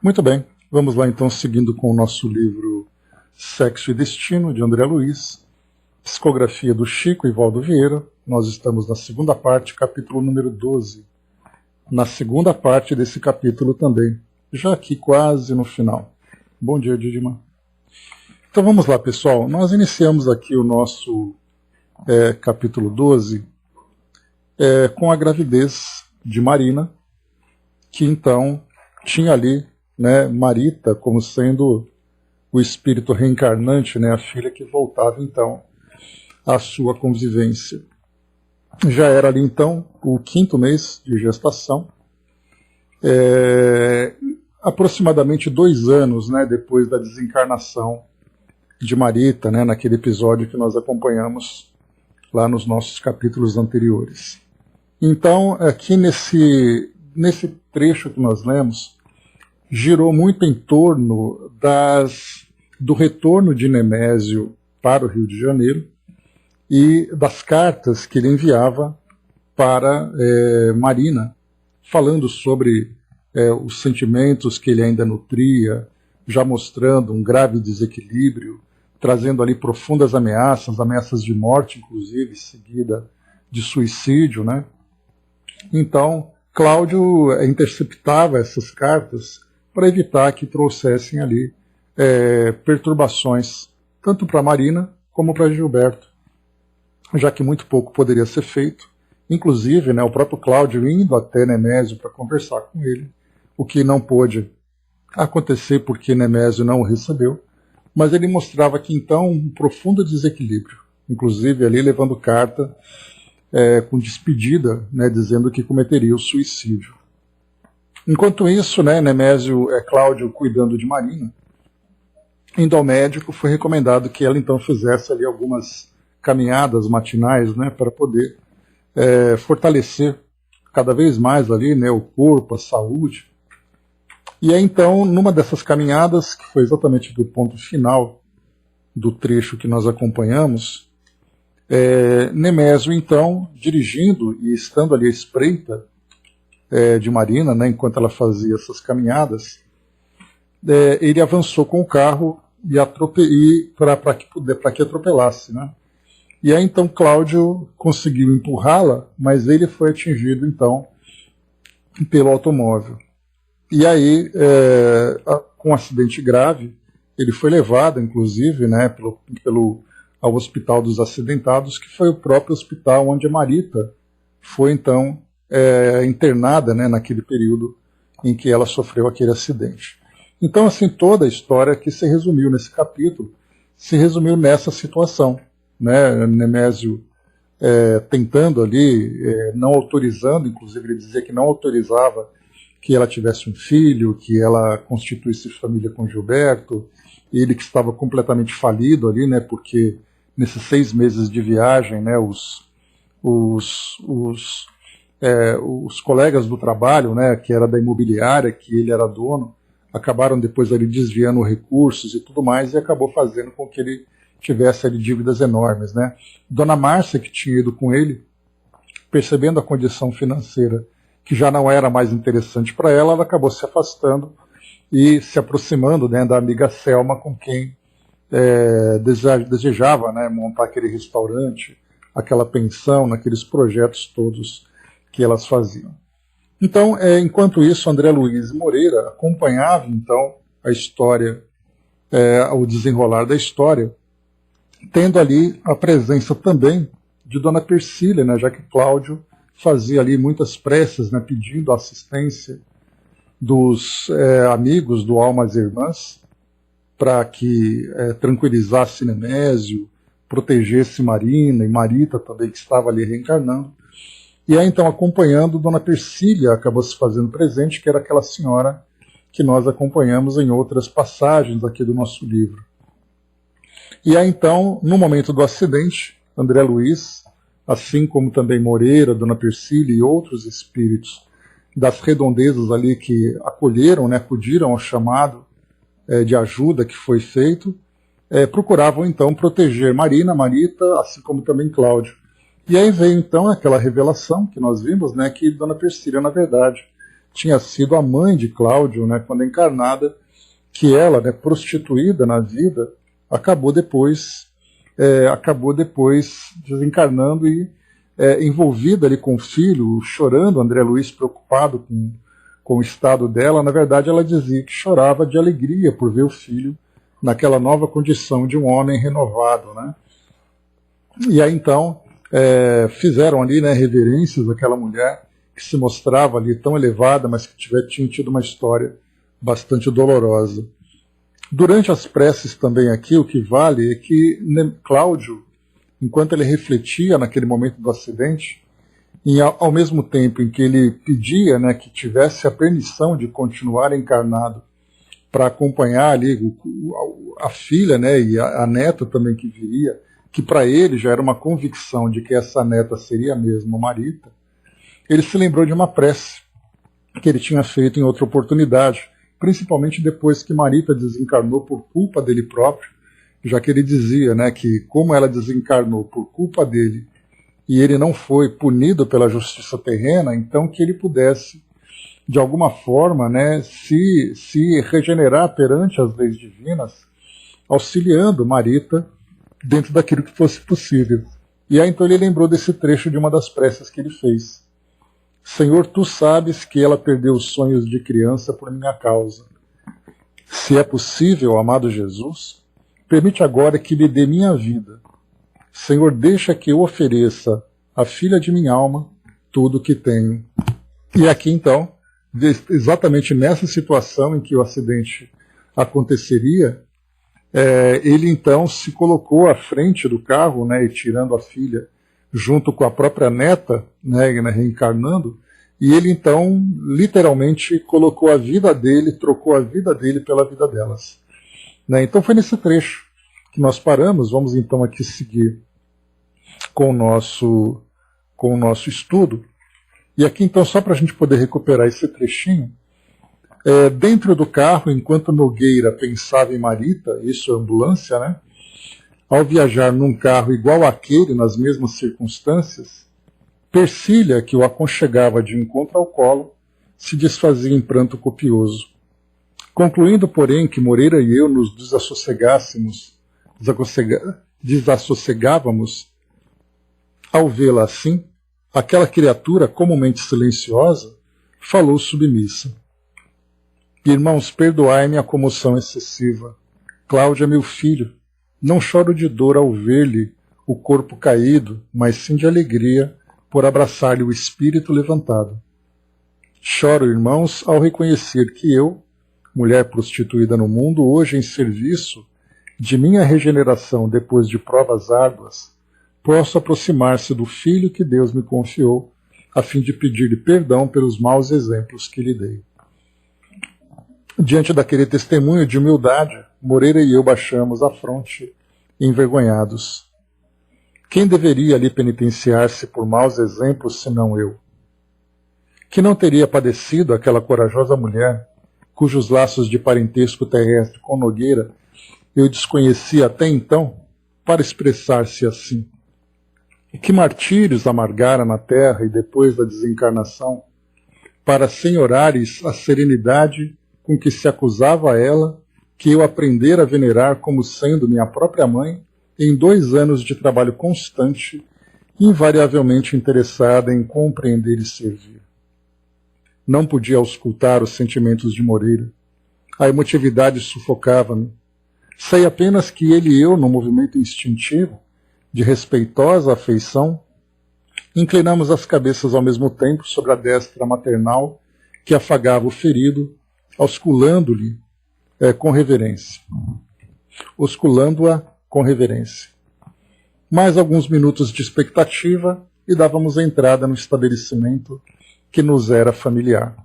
Muito bem, vamos lá então, seguindo com o nosso livro Sexo e Destino, de André Luiz, psicografia do Chico e Valdo Vieira. Nós estamos na segunda parte, capítulo número 12. Na segunda parte desse capítulo também, já aqui quase no final. Bom dia, Didima. Então vamos lá, pessoal. Nós iniciamos aqui o nosso capítulo 12 com a gravidez de Marina, que então tinha ali, né, Marita como sendo o espírito reencarnante, né, a filha que voltava então à sua convivência. Já era ali então o 5º mês de gestação, aproximadamente 2 anos, né, depois da desencarnação de Marita, né, naquele episódio que nós acompanhamos lá nos nossos capítulos anteriores. Então, aqui nesse trecho que nós lemos, girou muito em torno do retorno de Nemésio para o Rio de Janeiro e das cartas que ele enviava para Marina, falando sobre os sentimentos que ele ainda nutria, já mostrando um grave desequilíbrio, trazendo ali profundas ameaças de morte, inclusive, seguida de suicídio, né? Então, Cláudio interceptava essas cartas para evitar que trouxessem ali perturbações, tanto para Marina como para Gilberto, já que muito pouco poderia ser feito. Inclusive, né, o próprio Cláudio indo até Nemésio para conversar com ele, o que não pôde acontecer porque Nemésio não o recebeu, mas ele mostrava que então um profundo desequilíbrio, inclusive ali levando carta com despedida, né, dizendo que cometeria o suicídio. Enquanto isso, né, Nemésio, Cláudio cuidando de Marina, indo ao médico, foi recomendado que ela então fizesse ali algumas caminhadas matinais, né, para poder fortalecer cada vez mais ali, né, o corpo, a saúde. E aí então, numa dessas caminhadas, que foi exatamente do ponto final do trecho que nós acompanhamos, Nemésio então, dirigindo e estando ali à espreita de Marina, né, enquanto ela fazia essas caminhadas, ele avançou com o carro para que atropelasse, né? E aí então Cláudio conseguiu empurrá-la, mas ele foi atingido então pelo automóvel. E aí, com um acidente grave, ele foi levado, inclusive, né, ao Hospital dos Acidentados, que foi o próprio hospital onde a Marita foi então internada, né, naquele período em que ela sofreu aquele acidente. Então, assim, toda a história que se resumiu nesse capítulo, se resumiu nessa situação, né, Nemésio tentando ali, não autorizando, inclusive ele dizia que não autorizava que ela tivesse um filho, que ela constituísse família com Gilberto, ele que estava completamente falido ali, né, porque nesses 6 meses de viagem, né, os colegas do trabalho, né, que era da imobiliária, que ele era dono, acabaram depois ali desviando recursos e tudo mais, e acabou fazendo com que ele tivesse ali dívidas enormes, né. Dona Márcia, que tinha ido com ele, percebendo a condição financeira que já não era mais interessante para ela, ela acabou se afastando e se aproximando, né, da amiga Selma, com quem desejava, né, montar aquele restaurante, aquela pensão, naqueles projetos todos que elas faziam. Então, enquanto isso, André Luiz Moreira acompanhava então a história, o desenrolar da história, tendo ali a presença também de Dona Persília, né, já que Cláudio fazia ali muitas preces, né, pedindo a assistência dos amigos do Almas Irmãs para que tranquilizasse Nemésio, protegesse Marina e Marita também, que estava ali reencarnando. E aí então, acompanhando, Dona Persília acabou se fazendo presente, que era aquela senhora que nós acompanhamos em outras passagens aqui do nosso livro. E aí então, no momento do acidente, André Luiz, assim como também Moreira, Dona Persília e outros espíritos das redondezas ali que acolheram, né, acudiram ao chamado de ajuda que foi feito, procuravam então proteger Marina, Marita, assim como também Cláudio. E aí veio então aquela revelação que nós vimos, né, que Dona Persília, na verdade, tinha sido a mãe de Cláudio, né, quando encarnada, que ela, né, prostituída na vida, acabou depois desencarnando e envolvida ali com o filho, chorando. André Luiz, preocupado com o estado dela, na verdade ela dizia que chorava de alegria por ver o filho naquela nova condição de um homem renovado, né? E aí então fizeram ali, né, reverências àquela mulher que se mostrava ali tão elevada, mas que tinha tido uma história bastante dolorosa. Durante as preces também aqui, o que vale é que Cláudio, enquanto ele refletia naquele momento do acidente, e ao mesmo tempo em que ele pedia, né, que tivesse a permissão de continuar encarnado para acompanhar ali a filha, né, e a neta também que viria, que para ele já era uma convicção de que essa neta seria mesmo Marita, ele se lembrou de uma prece que ele tinha feito em outra oportunidade, principalmente depois que Marita desencarnou por culpa dele próprio, já que ele dizia, né, que como ela desencarnou por culpa dele e ele não foi punido pela justiça terrena, então que ele pudesse, de alguma forma, né, se regenerar perante as leis divinas, auxiliando Marita dentro daquilo que fosse possível. E aí então ele lembrou desse trecho de uma das preces que ele fez. Senhor, tu sabes que ela perdeu os sonhos de criança por minha causa. Se é possível, amado Jesus, permite agora que lhe dê minha vida. Senhor, deixa que eu ofereça à filha de minha alma tudo o que tenho. E aqui então, exatamente nessa situação em que o acidente aconteceria, ele então se colocou à frente do carro, né, e tirando a filha junto com a própria neta, né, reencarnando, e ele então literalmente colocou a vida dele, trocou a vida dele pela vida delas. Né? Então foi nesse trecho que nós paramos. Vamos então aqui seguir com o nosso estudo. E aqui então, só para a gente poder recuperar esse trechinho, dentro do carro, enquanto Nogueira pensava em Marita, isso é ambulância, né? Ao viajar num carro igual àquele, nas mesmas circunstâncias, Persília, que o aconchegava de encontro ao colo, se desfazia em pranto copioso. Concluindo, porém, que Moreira e eu nos desassossegávamos ao vê-la assim, aquela criatura comumente silenciosa falou submissa. Irmãos, perdoai-me a comoção excessiva. Cláudio é meu filho. Não choro de dor ao ver-lhe o corpo caído, mas sim de alegria por abraçar-lhe o espírito levantado. Choro, irmãos, ao reconhecer que eu, mulher prostituída no mundo, hoje em serviço de minha regeneração depois de provas árduas, posso aproximar-se do filho que Deus me confiou, a fim de pedir-lhe perdão pelos maus exemplos que lhe dei. Diante daquele testemunho de humildade, Moreira e eu baixamos a fronte, envergonhados. Quem deveria ali penitenciar-se por maus exemplos, senão eu? Que não teria padecido aquela corajosa mulher, cujos laços de parentesco terrestre com Nogueira eu desconhecia até então, para expressar-se assim? E que martírios amargara na terra e depois da desencarnação, para senhorares a serenidade com que se acusava a ela, que eu aprendera a venerar como sendo minha própria mãe, em 2 anos de trabalho constante, invariavelmente interessada em compreender e servir. Não podia auscultar os sentimentos de Moreira. A emotividade sufocava-me. Sei apenas que ele e eu, num movimento instintivo, de respeitosa afeição, inclinamos as cabeças ao mesmo tempo sobre a destra maternal que afagava o ferido, ausculando-lhe com reverência. Osculando-a com reverência. Mais alguns minutos de expectativa e dávamos entrada no estabelecimento que nos era familiar.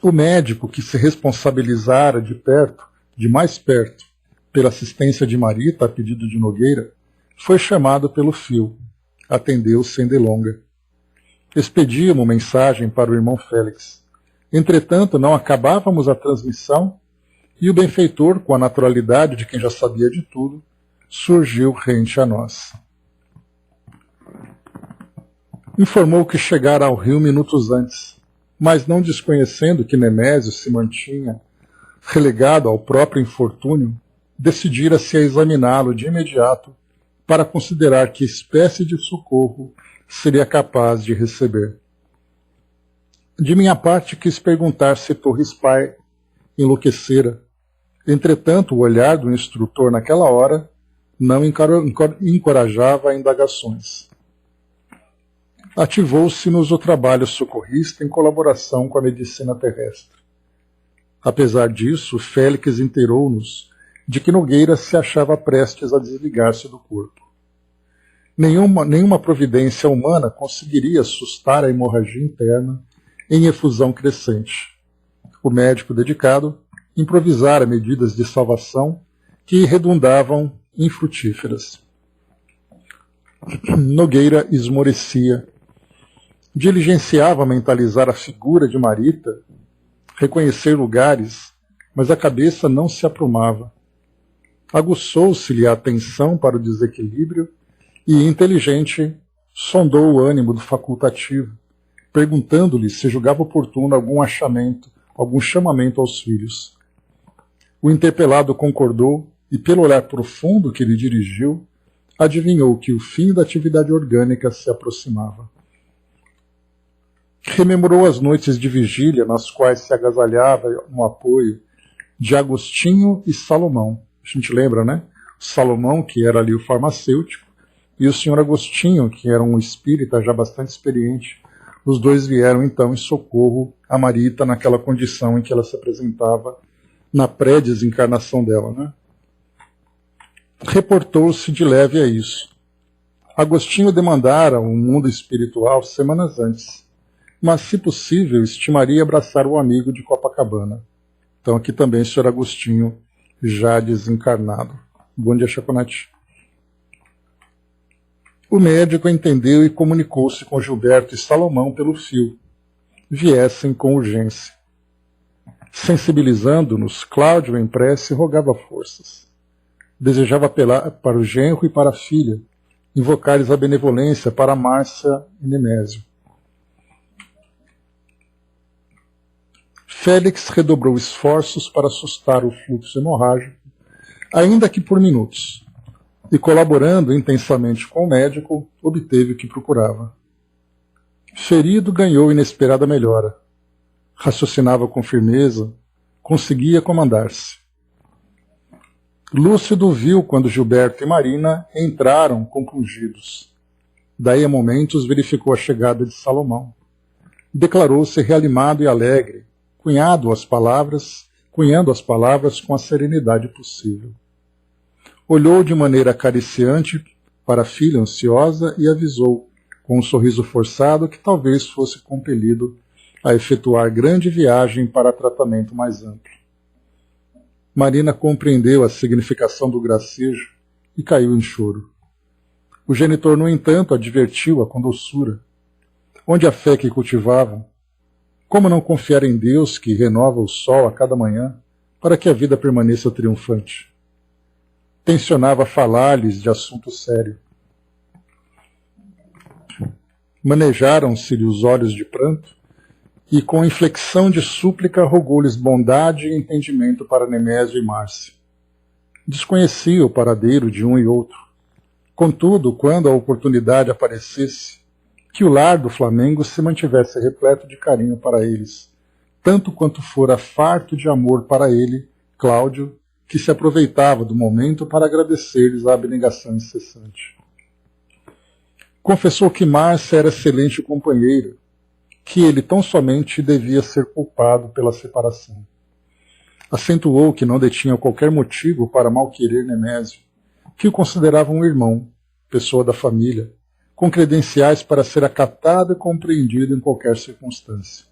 O médico, que se responsabilizara de mais perto, pela assistência de Marita a pedido de Nogueira, foi chamado pelo fio. Atendeu sem delonga. Expedia uma mensagem para o irmão Félix. Entretanto, não acabávamos a transmissão e o benfeitor, com a naturalidade de quem já sabia de tudo, surgiu rente a nós. Informou que chegara ao Rio minutos antes, mas não desconhecendo que Nemésio se mantinha relegado ao próprio infortúnio, decidira-se a examiná-lo de imediato para considerar que espécie de socorro seria capaz de receber. De minha parte, quis perguntar se Torres pai enlouquecera. Entretanto, o olhar do instrutor naquela hora não encorajava indagações. Ativou-se-nos o trabalho socorrista em colaboração com a medicina terrestre. Apesar disso, Félix inteirou-nos de que Nogueira se achava prestes a desligar-se do corpo. Nenhuma providência humana conseguiria sustar a hemorragia interna em efusão crescente. O médico dedicado improvisara medidas de salvação que redundavam infrutíferas. Nogueira esmorecia. Diligenciava mentalizar a figura de Marita, reconhecer lugares, mas a cabeça não se aprumava. Aguçou-se-lhe a atenção para o desequilíbrio e, inteligente, sondou o ânimo do facultativo, perguntando-lhe se julgava oportuno algum chamamento aos filhos. O interpelado concordou e, pelo olhar profundo que lhe dirigiu, adivinhou que o fim da atividade orgânica se aproximava. Rememorou as noites de vigília nas quais se agasalhava no apoio de Agostinho e Salomão. A gente lembra, né? Salomão, que era ali o farmacêutico, e o senhor Agostinho, que era um espírita já bastante experiente. Os dois vieram, então, em socorro a Marita naquela condição em que ela se apresentava na pré-desencarnação dela, né? Reportou-se de leve a isso. Agostinho demandara um mundo espiritual semanas antes, mas, se possível, estimaria abraçar o amigo de Copacabana. Então, aqui também o senhor Agostinho, já desencarnado. Bom dia, Chaconati. O médico entendeu e comunicou-se com Gilberto e Salomão pelo fio. Viessem com urgência. Sensibilizando-nos, Cláudio, em prece, rogava forças. Desejava apelar para o genro e para a filha, invocar-lhes a benevolência para Márcia e Nemésio. Félix redobrou esforços para assustar o fluxo hemorrágico, ainda que por minutos, e, colaborando intensamente com o médico, obteve o que procurava. Ferido, ganhou inesperada melhora. Raciocinava com firmeza, conseguia comandar-se. Lúcido viu quando Gilberto e Marina entraram compungidos. Daí a momentos verificou a chegada de Salomão. Declarou-se realimado e alegre, cunhando as palavras com a serenidade possível. Olhou de maneira acariciante para a filha ansiosa e avisou, com um sorriso forçado, que talvez fosse compelido a efetuar grande viagem para tratamento mais amplo. Marina compreendeu a significação do gracejo e caiu em choro. O genitor, no entanto, advertiu-a com doçura. Onde a fé que cultivavam? Como não confiar em Deus, que renova o sol a cada manhã, para que a vida permaneça triunfante? Tencionava falar-lhes de assunto sério. Manejaram-se-lhe os olhos de pranto, e com inflexão de súplica rogou-lhes bondade e entendimento para Nemésio e Márcia. Desconhecia o paradeiro de um e outro. Contudo, quando a oportunidade aparecesse, que o lar do Flamengo se mantivesse repleto de carinho para eles, tanto quanto fora farto de amor para ele, Cláudio, que se aproveitava do momento para agradecer-lhes a abnegação incessante. Confessou que Márcia era excelente companheira, que ele tão somente devia ser culpado pela separação. Acentuou que não detinha qualquer motivo para mal-querer Nemésio, que o considerava um irmão, pessoa da família, com credenciais para ser acatado e compreendido em qualquer circunstância.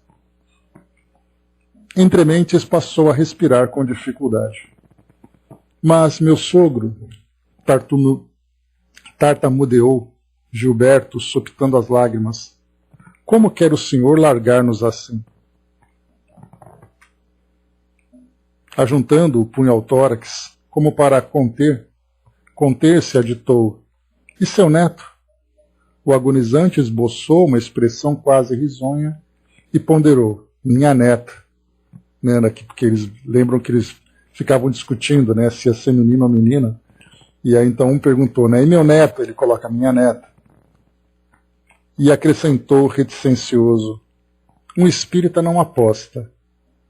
Entre mentes passou a respirar com dificuldade. Mas meu sogro, tartamudeou Gilberto, sopitando as lágrimas, como quer o senhor largar-nos assim? Ajuntando o punho ao tórax, como para conter-se, aditou, e seu neto? O agonizante esboçou uma expressão quase risonha e ponderou, minha neta, né, porque eles lembram que eles ficavam discutindo, né, se ia ser menino ou menina, e aí então um perguntou, né, e meu neto? Ele coloca, minha neta. E acrescentou reticencioso, um espírita não aposta,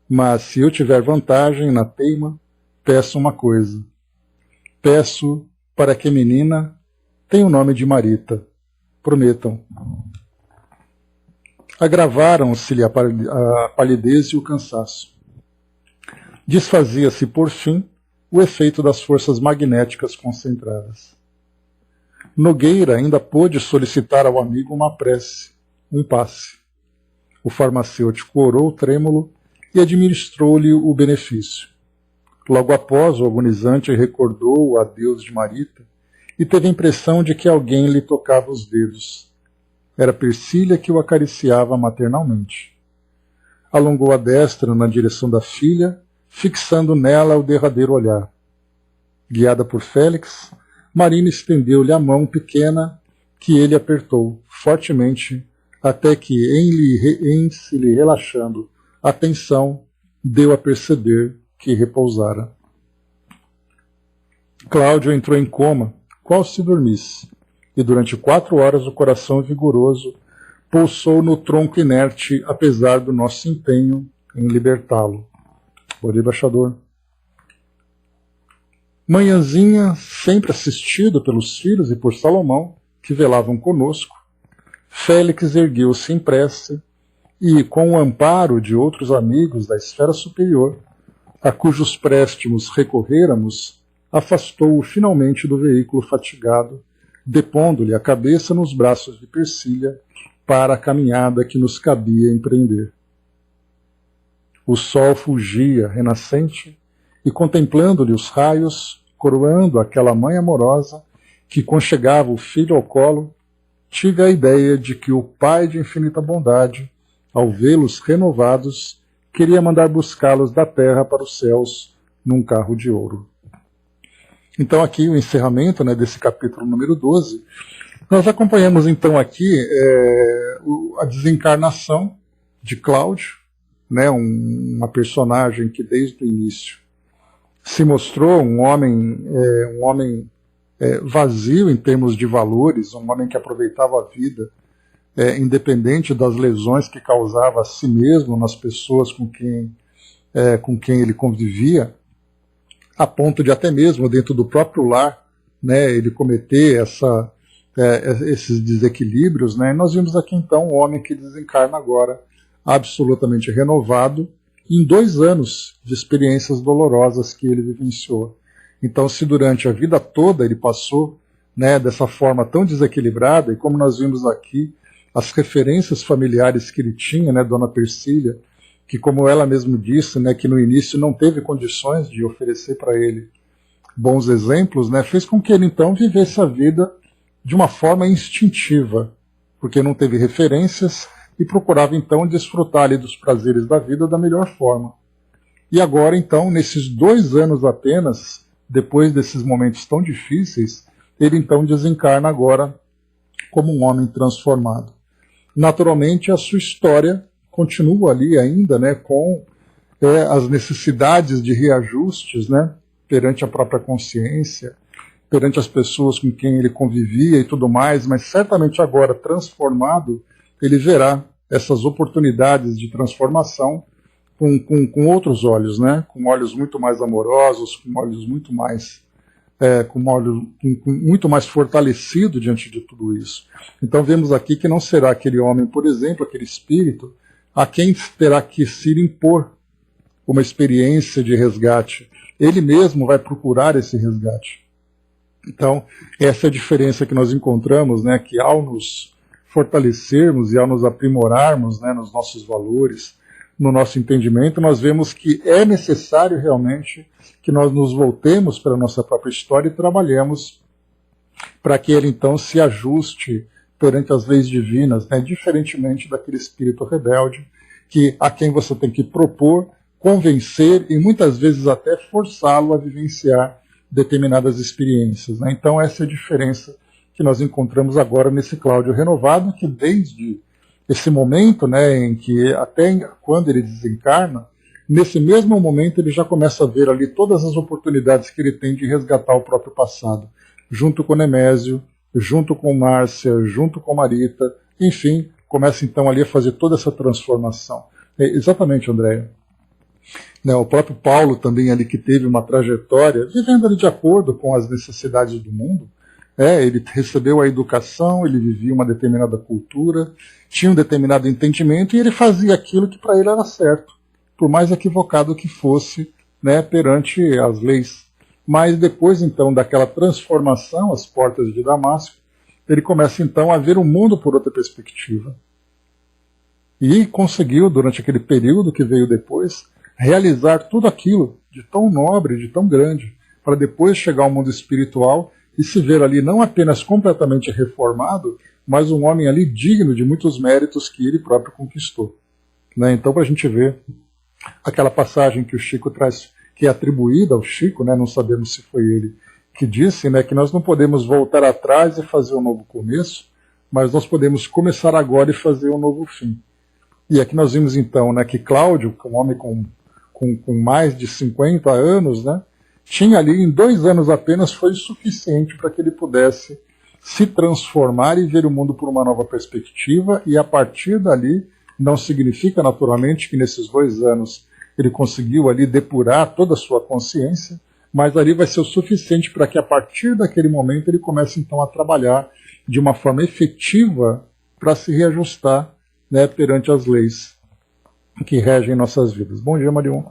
mas se eu tiver vantagem na teima, peço uma coisa. Peço para que a menina tenha o nome de Marita. Prometam. Agravaram-se-lhe a palidez e o cansaço. Desfazia-se, por fim, o efeito das forças magnéticas concentradas. Nogueira ainda pôde solicitar ao amigo uma prece, um passe. O farmacêutico orou trêmulo e administrou-lhe o benefício. Logo após, o agonizante recordou o adeus de Marita e teve a impressão de que alguém lhe tocava os dedos. Era Persília que o acariciava maternalmente. Alongou a destra na direção da filha, fixando nela o derradeiro olhar. Guiada por Félix, Marina estendeu-lhe a mão pequena que ele apertou fortemente até que, em se lhe relaxando a tensão, deu a perceber que repousara. Cláudio entrou em coma, qual se dormisse, e durante 4 horas o coração vigoroso pulsou no tronco inerte, apesar do nosso empenho em libertá-lo. Bom dia, embaixador. Manhãzinha, sempre assistido pelos filhos e por Salomão, que velavam conosco, Félix ergueu-se em prece e, com o amparo de outros amigos da esfera superior, a cujos préstimos recorrêramos, afastou-o finalmente do veículo fatigado, depondo-lhe a cabeça nos braços de Persília para a caminhada que nos cabia empreender. O sol fugia, renascente, e contemplando-lhe os raios, coroando aquela mãe amorosa que conchegava o filho ao colo, tive a ideia de que o Pai de infinita bondade, ao vê-los renovados, queria mandar buscá-los da terra para os céus num carro de ouro. Então aqui o encerramento, né, desse capítulo número 12, nós acompanhamos então aqui a desencarnação de Cláudio, né, uma personagem que desde o início se mostrou um homem vazio em termos de valores, um homem que aproveitava a vida independente das lesões que causava a si mesmo nas pessoas com quem ele convivia, a ponto de até mesmo dentro do próprio lar, né, ele cometer esses desequilíbrios, né. Nós vimos aqui então um homem que desencarna agora absolutamente renovado em 2 anos de experiências dolorosas que ele vivenciou. Então, se durante a vida toda ele passou, né, dessa forma tão desequilibrada, e como nós vimos aqui, as referências familiares que ele tinha, né, Dona Persília, que como ela mesma disse, né, que no início não teve condições de oferecer para ele bons exemplos, né, fez com que ele então vivesse a vida de uma forma instintiva, porque não teve referências e procurava então desfrutar ali dos prazeres da vida da melhor forma. E agora então, nesses 2 anos apenas, depois desses momentos tão difíceis, ele então desencarna agora como um homem transformado. Naturalmente, a sua história continua ali ainda, né, com as necessidades de reajustes, né, perante a própria consciência, perante as pessoas com quem ele convivia e tudo mais, mas certamente agora transformado, ele verá essas oportunidades de transformação com outros olhos, né, com olhos muito mais amorosos, com olhos muito mais muito mais fortalecido diante de tudo isso. Então vemos aqui que não será aquele homem, por exemplo, aquele espírito, a quem terá que se impor uma experiência de resgate. Ele mesmo vai procurar esse resgate. Então, essa é a diferença que nós encontramos, né, que ao nos fortalecermos e ao nos aprimorarmos, né, nos nossos valores, no nosso entendimento, nós vemos que é necessário realmente que nós nos voltemos para a nossa própria história e trabalhemos para que ele então se ajuste perante as leis divinas, né, diferentemente daquele espírito rebelde a quem você tem que propor, convencer e muitas vezes até forçá-lo a vivenciar determinadas experiências, né? Então essa é a diferença que nós encontramos agora nesse Cláudio renovado, que desde esse momento, né, em que até quando ele desencarna, nesse mesmo momento ele já começa a ver ali todas as oportunidades que ele tem de resgatar o próprio passado, junto com Nemésio, junto com Márcia, junto com Marita, enfim, começa então ali a fazer toda essa transformação. Exatamente, Andréia. Né, o próprio Paulo também ali que teve uma trajetória, vivendo ali de acordo com as necessidades do mundo, ele recebeu a educação, ele vivia uma determinada cultura, tinha um determinado entendimento e ele fazia aquilo que para ele era certo, por mais equivocado que fosse, né, perante as leis. Mas depois então daquela transformação, às portas de Damasco, ele começa então a ver o mundo por outra perspectiva. E conseguiu, durante aquele período que veio depois, realizar tudo aquilo de tão nobre, de tão grande, para depois chegar ao mundo espiritual e se ver ali não apenas completamente reformado, mas um homem ali digno de muitos méritos que ele próprio conquistou. Né? Então, para a gente ver aquela passagem que o Chico traz, que é atribuída ao Chico, né? Não sabemos se foi ele que disse, né, que nós não podemos voltar atrás e fazer um novo começo, mas nós podemos começar agora e fazer um novo fim. E aqui nós vimos então, né, que Cláudio, um homem com mais de 50 anos, né, tinha ali em 2 anos apenas, foi suficiente para que ele pudesse se transformar e ver o mundo por uma nova perspectiva, e a partir dali, não significa naturalmente que nesses 2 anos ele conseguiu ali depurar toda a sua consciência, mas ali vai ser o suficiente para que a partir daquele momento ele comece então a trabalhar de uma forma efetiva para se reajustar, né, perante as leis que regem nossas vidas. Bom dia, Marion.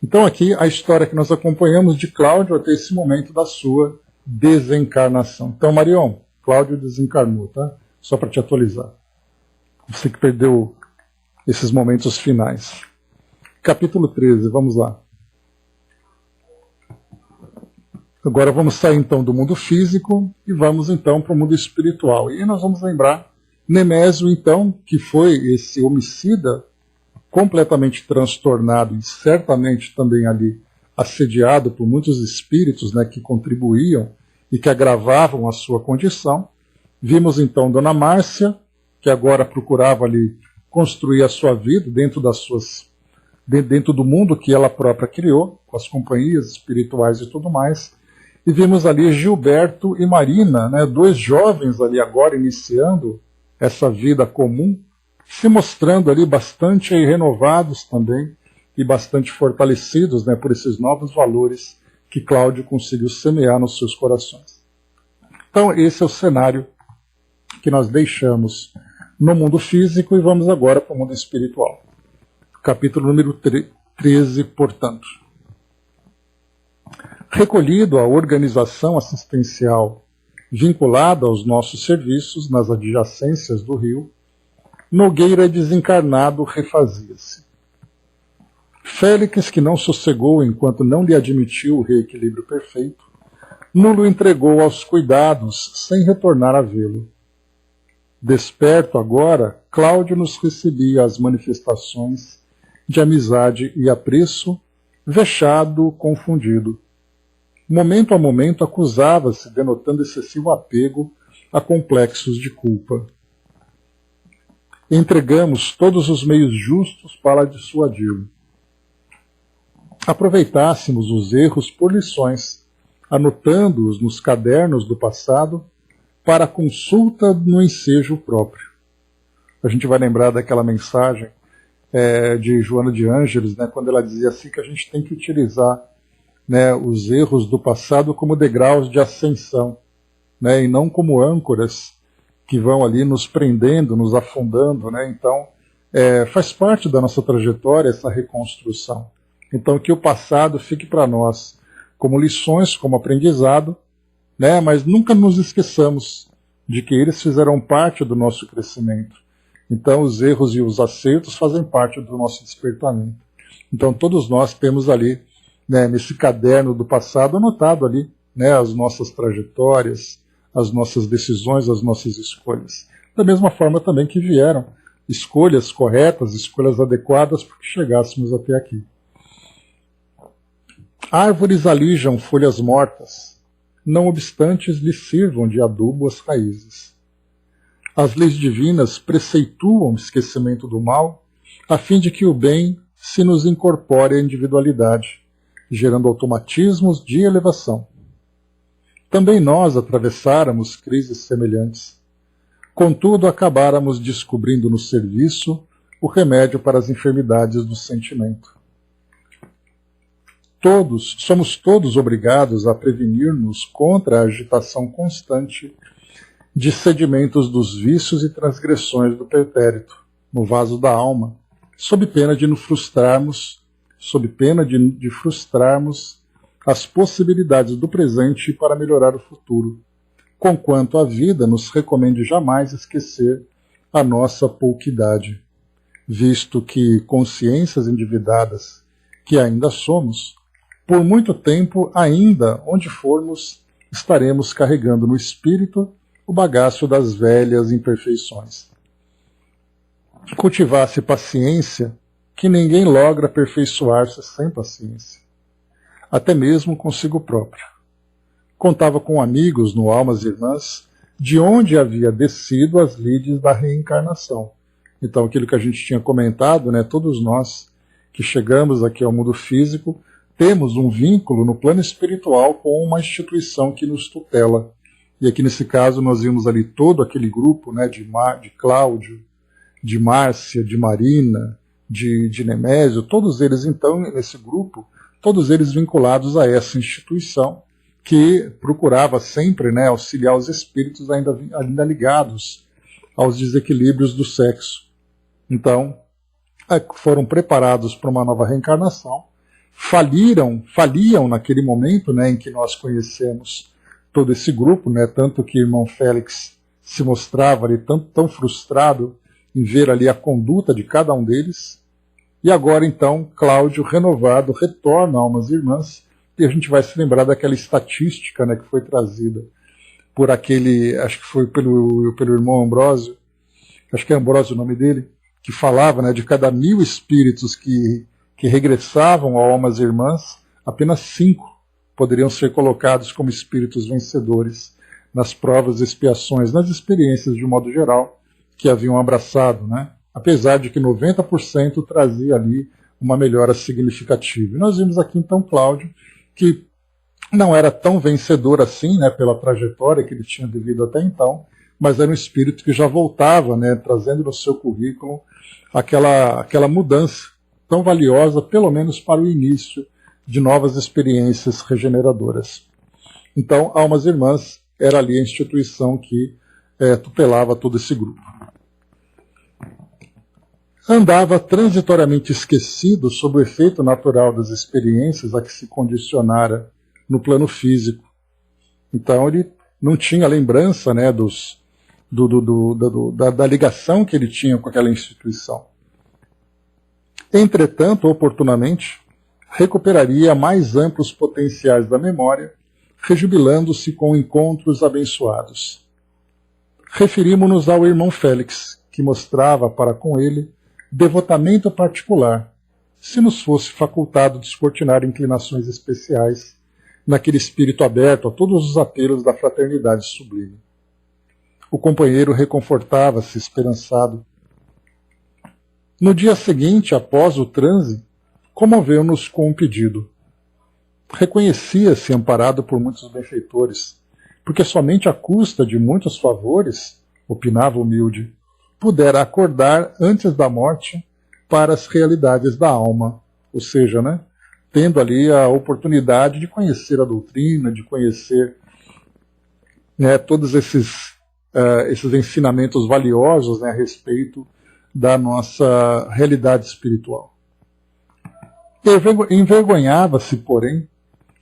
Então aqui a história que nós acompanhamos de Cláudio até esse momento da sua desencarnação. Então, Marion, Cláudio desencarnou, tá? Só para te atualizar. Você que perdeu esses momentos finais. Capítulo 13, vamos lá. Agora vamos sair então do mundo físico e vamos então para o mundo espiritual. E nós vamos lembrar Nemésio, então, que foi esse homicida completamente transtornado e certamente também ali assediado por muitos espíritos, né, que contribuíam e que agravavam a sua condição. Vimos então Dona Márcia, que agora procurava ali construir a sua vida dentro do mundo que ela própria criou, com as companhias espirituais e tudo mais. E vimos ali Gilberto e Marina, né, 2 jovens ali agora iniciando essa vida comum, se mostrando ali bastante renovados também e bastante fortalecidos, né, por esses novos valores que Cláudio conseguiu semear nos seus corações. Então esse é o cenário que nós deixamos no mundo físico e vamos agora para o mundo espiritual. Capítulo número 13, portanto. Recolhido à organização assistencial vinculada aos nossos serviços nas adjacências do rio, Nogueira desencarnado refazia-se. Félix, que não sossegou enquanto não lhe admitiu o reequilíbrio perfeito, nulo entregou aos cuidados sem retornar a vê-lo. Desperto agora, Cláudio nos recebia as manifestações de amizade e apreço, vexado, confundido. Momento a momento acusava-se, denotando excessivo apego a complexos de culpa. Entregamos todos os meios justos para dissuadi-lo. Aproveitássemos os erros por lições, anotando-os nos cadernos do passado para consulta no ensejo próprio. A gente vai lembrar daquela mensagem de Joana de Ângeles, né, quando ela dizia assim que a gente tem que utilizar, né, os erros do passado como degraus de ascensão, né, e não como âncoras que vão ali nos prendendo, nos afundando, né? Então, faz parte da nossa trajetória essa reconstrução. Então, que o passado fique para nós como lições, como aprendizado, né? Mas nunca nos esqueçamos de que eles fizeram parte do nosso crescimento. Então, os erros e os acertos fazem parte do nosso despertamento. Então, todos nós temos ali, né, nesse caderno do passado, anotado ali, né, as nossas trajetórias, as nossas decisões, as nossas escolhas. Da mesma forma também que vieram escolhas corretas, escolhas adequadas para que chegássemos até aqui. Árvores alijam folhas mortas, não obstante lhes sirvam de adubo as raízes. As leis divinas preceituam o esquecimento do mal, a fim de que o bem se nos incorpore à individualidade, gerando automatismos de elevação. Também nós atravessáramos crises semelhantes. Contudo, acabáramos descobrindo no serviço o remédio para as enfermidades do sentimento. Somos todos obrigados a prevenir-nos contra a agitação constante de sedimentos dos vícios e transgressões do pretérito, no vaso da alma, sob pena de nos frustrarmos, as possibilidades do presente para melhorar o futuro, conquanto a vida nos recomende jamais esquecer a nossa pouquidade, visto que consciências endividadas que ainda somos, por muito tempo ainda, onde formos, estaremos carregando no espírito o bagaço das velhas imperfeições. Cultivasse paciência, que ninguém logra aperfeiçoar-se sem paciência, até mesmo consigo próprio. Contava com amigos no Almas Irmãs, de onde havia descido as lides da reencarnação. Então, aquilo que a gente tinha comentado, né, todos nós que chegamos aqui ao mundo físico, temos um vínculo no plano espiritual com uma instituição que nos tutela. E aqui nesse caso nós vimos ali todo aquele grupo, né, de Cláudio, de Márcia, de Marina, de Nemésio, todos eles então nesse grupo, todos eles vinculados a essa instituição que procurava sempre, né, auxiliar os espíritos ainda ligados aos desequilíbrios do sexo. Então, foram preparados para uma nova reencarnação, faliam naquele momento, né, em que nós conhecemos todo esse grupo, né, tanto que o irmão Félix se mostrava ali tão frustrado em ver ali a conduta de cada um deles. E agora, então, Cláudio, renovado, retorna a Almas Irmãs, e a gente vai se lembrar daquela estatística, né, que foi trazida por aquele, acho que foi pelo irmão Ambrósio, acho que é Ambrósio o nome dele, que falava, né, de cada 1000 espíritos que regressavam a Almas Irmãs, apenas 5 poderiam ser colocados como espíritos vencedores nas provas e expiações, nas experiências de um modo geral, que haviam abraçado, né? Apesar de que 90% trazia ali uma melhora significativa. E nós vimos aqui então Cláudio, que não era tão vencedor assim, né, pela trajetória que ele tinha vivido até então, mas era um espírito que já voltava, né, trazendo no seu currículo aquela mudança tão valiosa, pelo menos para o início de novas experiências regeneradoras. Então, Almas Irmãs era ali a instituição que tutelava todo esse grupo. Andava transitoriamente esquecido sob o efeito natural das experiências a que se condicionara no plano físico. Então, ele não tinha lembrança, né, da ligação que ele tinha com aquela instituição. Entretanto, oportunamente, recuperaria mais amplos potenciais da memória, rejubilando-se com encontros abençoados. Referimos-nos ao irmão Félix, que mostrava para com ele devotamento particular, se nos fosse facultado descortinar inclinações especiais naquele espírito aberto a todos os apelos da fraternidade sublime. O companheiro reconfortava-se esperançado. No dia seguinte, após o transe, comoveu-nos com um pedido. Reconhecia-se amparado por muitos benfeitores, porque somente à custa de muitos favores, opinava o humilde, pudera acordar antes da morte para as realidades da alma, ou seja, né, tendo ali a oportunidade de conhecer a doutrina, de conhecer, né, todos esses ensinamentos valiosos, né, a respeito da nossa realidade espiritual. Envergonhava-se, porém,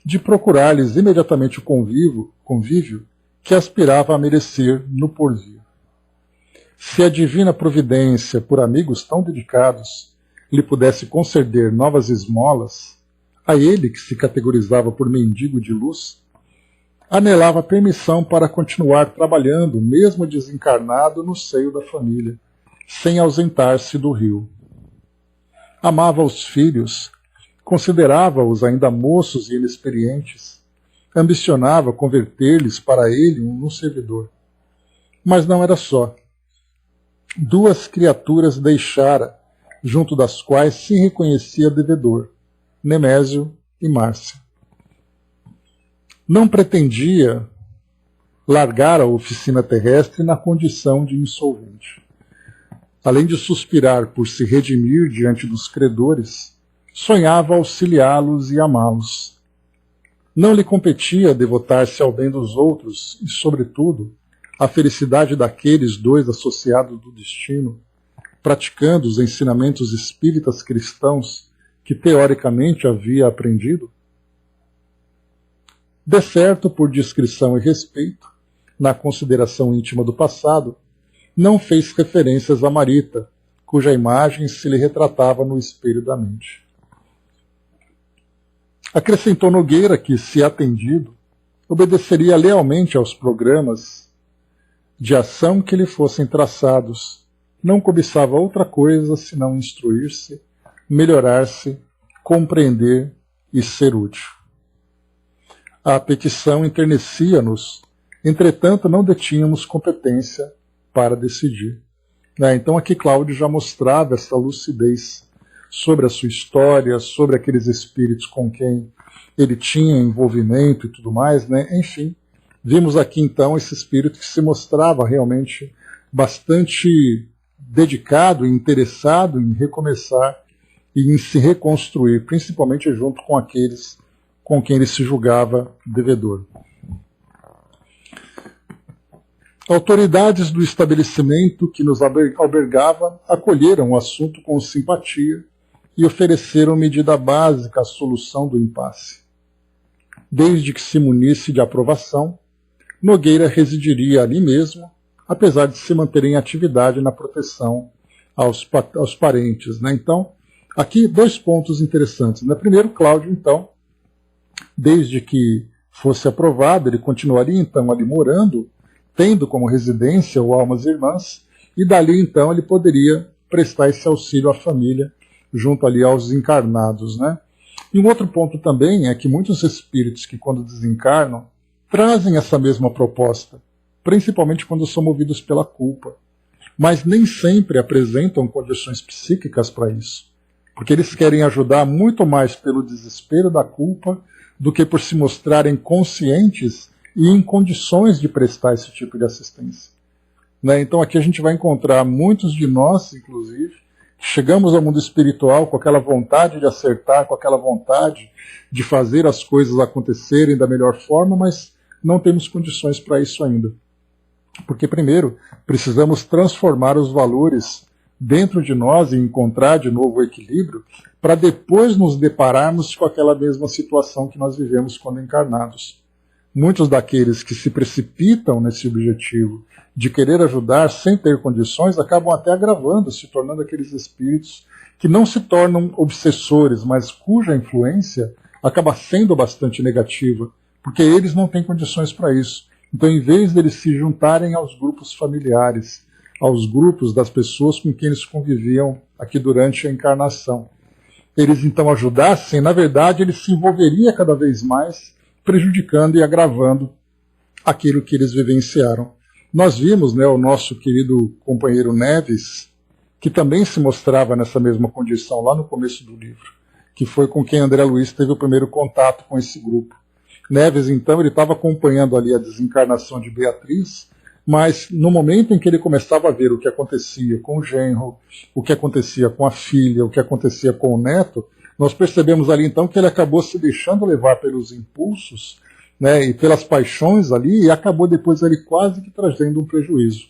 de procurar-lhes imediatamente o convívio que aspirava a merecer no porvir. Se a divina providência, por amigos tão dedicados, lhe pudesse conceder novas esmolas, a ele, que se categorizava por mendigo de luz, anelava permissão para continuar trabalhando, mesmo desencarnado, no seio da família, sem ausentar-se do rio. Amava os filhos, considerava-os ainda moços e inexperientes, ambicionava converter-lhes para ele um servidor. Mas não era só. duas criaturas deixara, junto das quais se reconhecia devedor, Nemésio e Márcia. Não pretendia largar a oficina terrestre na condição de insolvente. Além de suspirar por se redimir diante dos credores, sonhava auxiliá-los e amá-los. Não lhe competia devotar-se ao bem dos outros e, sobretudo, à felicidade daqueles dois associados do destino, praticando os ensinamentos espíritas cristãos que teoricamente havia aprendido? De certo, por discrição e respeito, na consideração íntima do passado, não fez referências a Marita, cuja imagem se lhe retratava no espelho da mente. Acrescentou Nogueira que, se atendido, obedeceria lealmente aos programas de ação que lhe fossem traçados, não cobiçava outra coisa senão instruir-se, melhorar-se, compreender e ser útil. A petição enternecia-nos, entretanto não detínhamos competência para decidir. Então aqui Cláudio já mostrava essa lucidez sobre a sua história, sobre aqueles espíritos com quem ele tinha envolvimento e tudo mais, Enfim, vimos aqui então esse espírito que se mostrava realmente bastante dedicado e interessado em recomeçar e em se reconstruir, principalmente junto com aqueles com quem ele se julgava devedor. Autoridades do estabelecimento que nos albergava acolheram o assunto com simpatia e ofereceram medida básica à solução do impasse. Desde que se munisse de aprovação, Nogueira residiria ali mesmo, apesar de se manter em atividade na proteção aos parentes. Então, aqui dois pontos interessantes. Primeiro, Cláudio, então, desde que fosse aprovado, ele continuaria então ali morando, tendo como residência o Almas Irmãs, e dali então ele poderia prestar esse auxílio à família, junto ali aos encarnados. E um outro ponto também é que muitos espíritos que quando desencarnam, trazem essa mesma proposta, principalmente quando são movidos pela culpa, mas nem sempre apresentam condições psíquicas para isso, porque eles querem ajudar muito mais pelo desespero da culpa do que por se mostrarem conscientes e em condições de prestar esse tipo de assistência. Então aqui a gente vai encontrar muitos de nós, inclusive, que chegamos ao mundo espiritual com aquela vontade de acertar, com aquela vontade de fazer as coisas acontecerem da melhor forma, mas não temos condições para isso ainda. Porque primeiro precisamos transformar os valores dentro de nós e encontrar de novo o equilíbrio, para depois nos depararmos com aquela mesma situação que nós vivemos quando encarnados. Muitos daqueles que se precipitam nesse objetivo de querer ajudar sem ter condições acabam até agravando, se tornando aqueles espíritos que não se tornam obsessores, mas cuja influência acaba sendo bastante negativa, porque eles não têm condições para isso. Então, em vez deles se juntarem aos grupos familiares, aos grupos das pessoas com quem eles conviviam aqui durante a encarnação, eles então ajudassem, na verdade, ele se envolveria cada vez mais, prejudicando e agravando aquilo que eles vivenciaram. Nós vimos o nosso querido companheiro Neves, que também se mostrava nessa mesma condição lá no começo do livro, que foi com quem André Luiz teve o primeiro contato com esse grupo. Neves, então, ele estava acompanhando ali a desencarnação de Beatriz, mas no momento em que ele começava a ver o que acontecia com o genro, o que acontecia com a filha, o que acontecia com o neto, nós percebemos ali então que ele acabou se deixando levar pelos impulsos, e pelas paixões ali, e acabou depois ali quase que trazendo um prejuízo.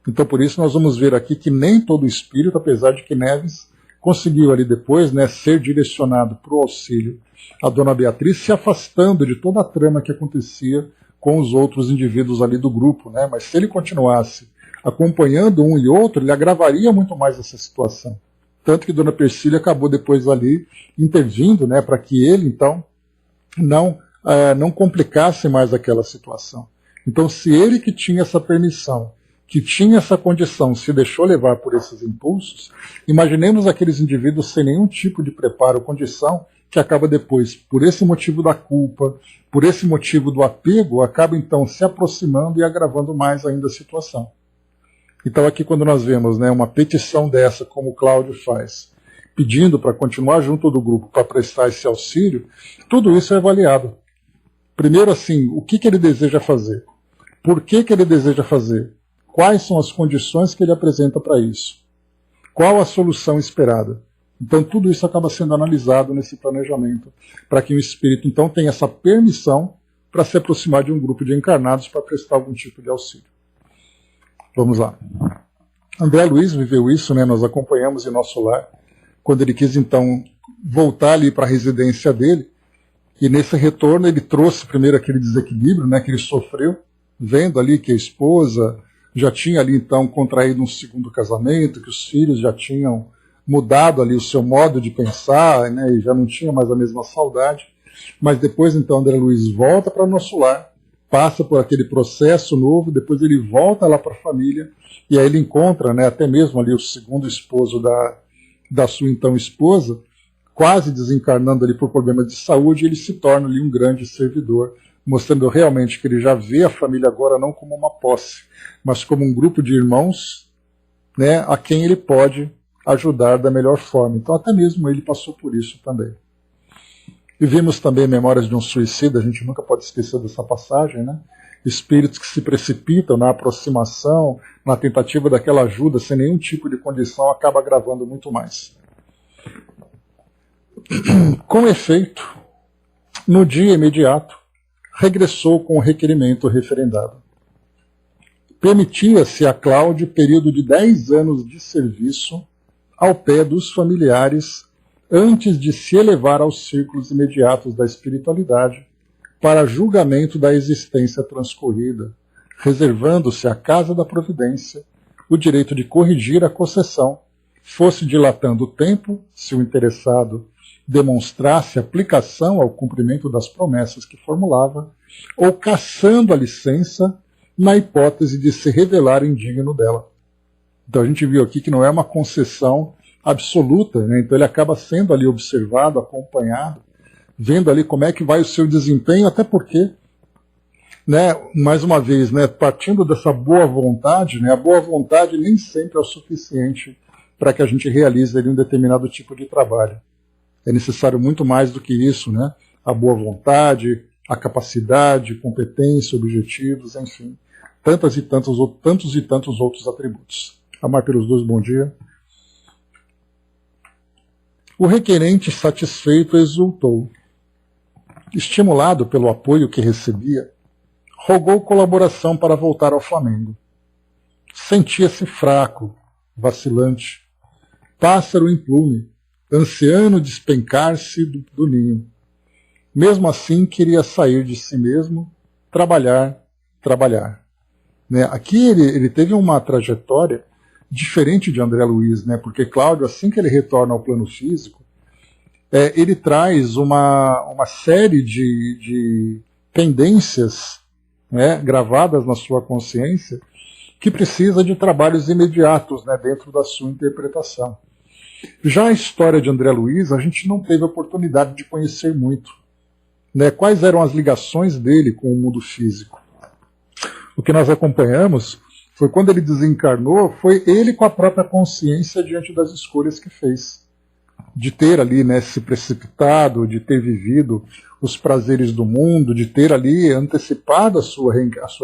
Então por isso nós vamos ver aqui que nem todo espírito, apesar de que Neves conseguiu ali depois ser direcionado para o auxílio a Dona Beatriz, se afastando de toda a trama que acontecia com os outros indivíduos ali do grupo, mas se ele continuasse acompanhando um e outro, ele agravaria muito mais essa situação. Tanto que Dona Persília acabou depois ali intervindo, para que ele, então, não complicasse mais aquela situação. Então, se ele que tinha essa permissão, que tinha essa condição, se deixou levar por esses impulsos, imaginemos aqueles indivíduos sem nenhum tipo de preparo ou condição, que acaba depois, por esse motivo da culpa, por esse motivo do apego, acaba então se aproximando e agravando mais ainda a situação. Então aqui quando nós vemos, né, uma petição dessa, como o Cláudio faz, pedindo para continuar junto do grupo para prestar esse auxílio, tudo isso é avaliado. Primeiro assim, o que ele deseja fazer? Por que ele deseja fazer? Quais são as condições que ele apresenta para isso? Qual a solução esperada? Então tudo isso acaba sendo analisado nesse planejamento, para que o espírito então tenha essa permissão para se aproximar de um grupo de encarnados para prestar algum tipo de auxílio. Vamos lá. André Luiz viveu isso, né? Nós acompanhamos em nosso lar, quando ele quis então voltar ali para a residência dele, e nesse retorno ele trouxe primeiro aquele desequilíbrio, né, que ele sofreu, vendo ali que a esposa já tinha ali então contraído um segundo casamento, que os filhos já tinham mudado ali o seu modo de pensar, né, e já não tinha mais a mesma saudade. Mas depois então André Luiz volta para nosso lar, passa por aquele processo novo, depois ele volta lá para a família, e aí ele encontra, né, até mesmo ali o segundo esposo da sua então esposa, quase desencarnando ali por problemas de saúde, e ele se torna ali um grande servidor, mostrando realmente que ele já vê a família agora não como uma posse, mas como um grupo de irmãos, né, a quem ele pode ajudar da melhor forma. Então até mesmo ele passou por isso também. E vimos também Memórias de um Suicida, a gente nunca pode esquecer dessa passagem, né? Espíritos que se precipitam na aproximação, na tentativa daquela ajuda, sem nenhum tipo de condição, acaba agravando muito mais. Com efeito, no dia imediato, regressou com o requerimento referendado. Permitia-se a Cláudio período de 10 anos de serviço ao pé dos familiares antes de se elevar aos círculos imediatos da espiritualidade para julgamento da existência transcorrida, reservando-se à Casa da Providência o direito de corrigir a concessão, fosse dilatando o tempo, se o interessado demonstrasse aplicação ao cumprimento das promessas que formulava, ou cassando a licença na hipótese de se revelar indigno dela. Então a gente viu aqui que não é uma concessão absoluta, né? Então ele acaba sendo ali observado, acompanhado, vendo ali como é que vai o seu desempenho, até porque, né, mais uma vez, né, partindo dessa boa vontade, né, a boa vontade nem sempre é o suficiente para que a gente realize ali um determinado tipo de trabalho. É necessário muito mais do que isso, né? A boa vontade, a capacidade, competência, objetivos, enfim, tantos e tantos outros atributos. Amar pelos dois, bom dia. O requerente satisfeito exultou. Estimulado pelo apoio que recebia, rogou colaboração para voltar ao Flamengo. Sentia-se fraco, vacilante, pássaro implume, ansiando despencar-se do ninho. Mesmo assim, queria sair de si mesmo, trabalhar. Né? Aqui ele teve uma trajetória diferente de André Luiz, né? Porque Cláudio, assim que ele retorna ao plano físico, ele traz uma série de pendências, né, gravadas na sua consciência, que precisa de trabalhos imediatos, né, dentro da sua interpretação. Já a história de André Luiz, a gente não teve a oportunidade de conhecer muito, né? Quais eram as ligações dele com o mundo físico? O que nós acompanhamos foi quando ele desencarnou, foi ele com a própria consciência diante das escolhas que fez. De ter ali, né, se precipitado, de ter vivido os prazeres do mundo, de ter ali antecipado a sua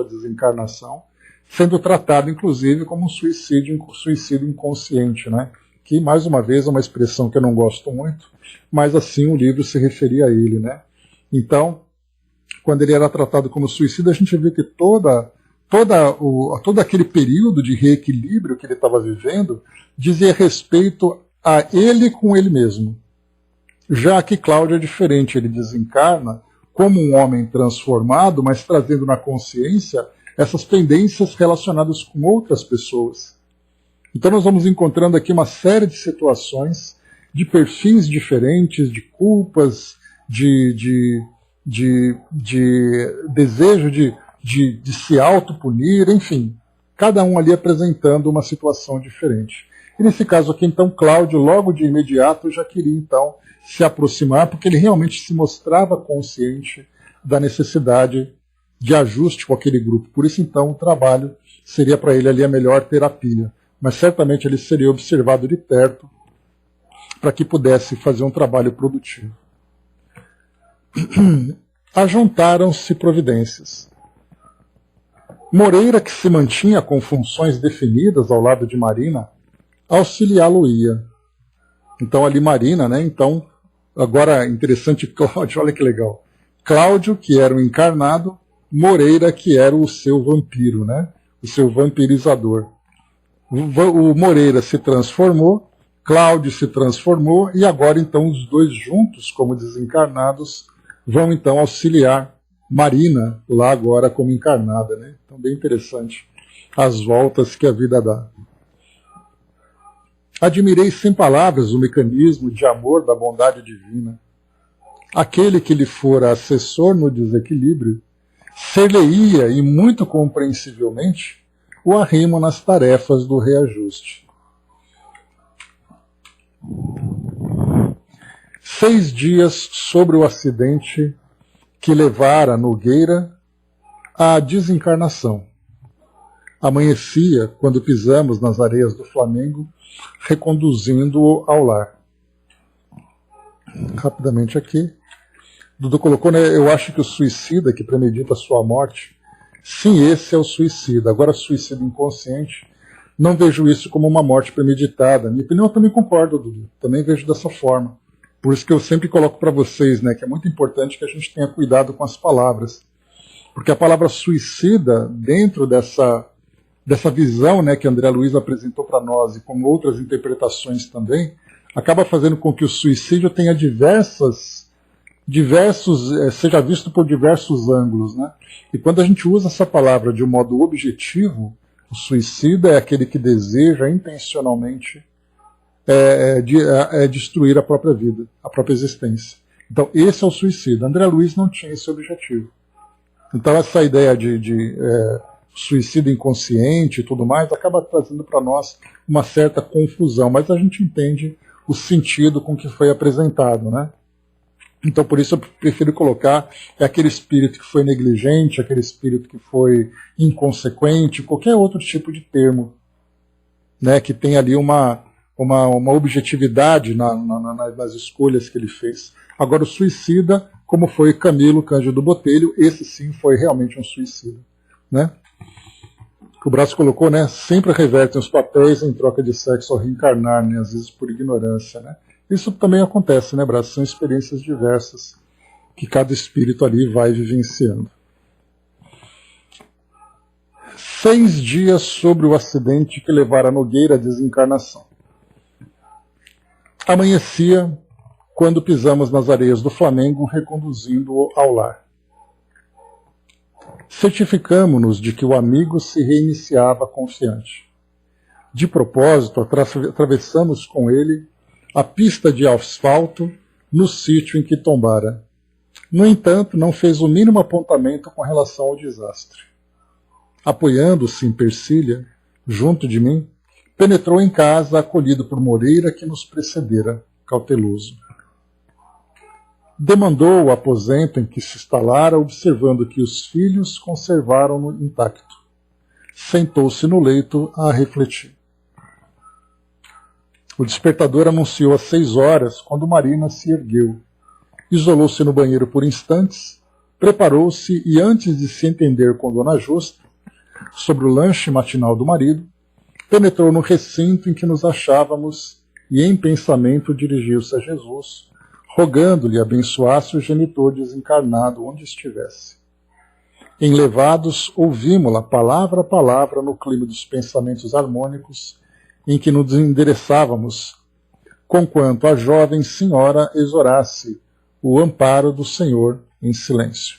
desencarnação, sendo tratado inclusive como um suicídio inconsciente, né? Que mais uma vez é uma expressão que eu não gosto muito, mas assim o livro se referia a ele, né? Então, quando ele era tratado como suicida, a gente viu que todo aquele período de reequilíbrio que ele estava vivendo dizia respeito a ele com ele mesmo. Já que Cláudio é diferente, ele desencarna como um homem transformado, mas trazendo na consciência essas pendências relacionadas com outras pessoas. Então nós vamos encontrando aqui uma série de situações, de perfis diferentes, de culpas, de desejo de se autopunir, enfim, cada um ali apresentando uma situação diferente. E nesse caso aqui, então, Cláudio, logo de imediato, já queria, então, se aproximar, porque ele realmente se mostrava consciente da necessidade de ajuste com aquele grupo. Por isso, então, o trabalho seria para ele ali a melhor terapia. Mas certamente ele seria observado de perto para que pudesse fazer um trabalho produtivo. Ajuntaram-se providências. Moreira, que se mantinha com funções definidas ao lado de Marina, auxiliá-lo-ia. Então ali Marina, né? Então, agora interessante, Cláudio, olha que legal. Cláudio, que era o encarnado, Moreira, que era o seu vampiro, né? O seu vampirizador. O Moreira se transformou, Cláudio se transformou, e agora então os dois juntos, como desencarnados, vão então auxiliar Marina, lá agora como encarnada, né? Então bem interessante as voltas que a vida dá. Admirei sem palavras o mecanismo de amor da bondade divina. Aquele que lhe fora assessor no desequilíbrio, ser-lhe-ia, e muito compreensivelmente, o arrimo nas tarefas do reajuste. 6 dias sobre o acidente que levara Nogueira à desencarnação. Amanhecia quando pisamos nas areias do Flamengo, reconduzindo-o ao lar. Rapidamente aqui. Dudu colocou, né? Eu acho que o suicida que premedita a sua morte, sim, esse é o suicida. Agora, suicídio inconsciente, não vejo isso como uma morte premeditada. Minha opinião, eu também concordo, Dudu. Também vejo dessa forma. Por isso que eu sempre coloco para vocês, né, que é muito importante que a gente tenha cuidado com as palavras. Porque a palavra suicida, dentro dessa visão, né, que André Luiz apresentou para nós, e como outras interpretações também, acaba fazendo com que o suicídio tenha seja visto por diversos ângulos, né? E quando a gente usa essa palavra de um modo objetivo, o suicida é aquele que deseja intencionalmente destruir a própria vida, a própria existência. Então esse é o suicida. André Luiz não tinha esse objetivo. Então essa ideia de suicídio inconsciente e tudo mais acaba trazendo para nós uma certa confusão, mas a gente entende o sentido com que foi apresentado, né? Então, por isso eu prefiro colocar aquele espírito que foi negligente, aquele espírito que foi inconsequente, qualquer outro tipo de termo, né, que tem ali uma objetividade nas escolhas que ele fez. Agora, o suicida, como foi Camilo Cândido Botelho, esse sim foi realmente um suicida, né? O Braço colocou, né, sempre revertem os papéis em troca de sexo ao reencarnar, né, às vezes por ignorância, né? Isso também acontece, né, Braço? São experiências diversas que cada espírito ali vai vivenciando. 6 dias sobre o acidente que levara Nogueira à desencarnação. Amanhecia quando pisamos nas areias do Flamengo, reconduzindo-o ao lar. Certificamo-nos de que o amigo se reiniciava confiante. De propósito, atravessamos com ele a pista de asfalto no sítio em que tombara. No entanto, não fez o mínimo apontamento com relação ao desastre. Apoiando-se em Persília, junto de mim, penetrou em casa, acolhido por Moreira, que nos precedera, cauteloso. Demandou o aposento em que se instalara, observando que os filhos conservaram-no intacto. Sentou-se no leito a refletir. O despertador anunciou às 6 horas, quando Marina se ergueu. Isolou-se no banheiro por instantes, preparou-se e, antes de se entender com Dona Justa sobre o lanche matinal do marido, penetrou no recinto em que nos achávamos e, em pensamento, dirigiu-se a Jesus, rogando-lhe abençoasse o genitor desencarnado onde estivesse. Enlevados, ouvimo-la palavra a palavra no clima dos pensamentos harmônicos em que nos endereçávamos, conquanto a jovem senhora exorasse o amparo do Senhor em silêncio.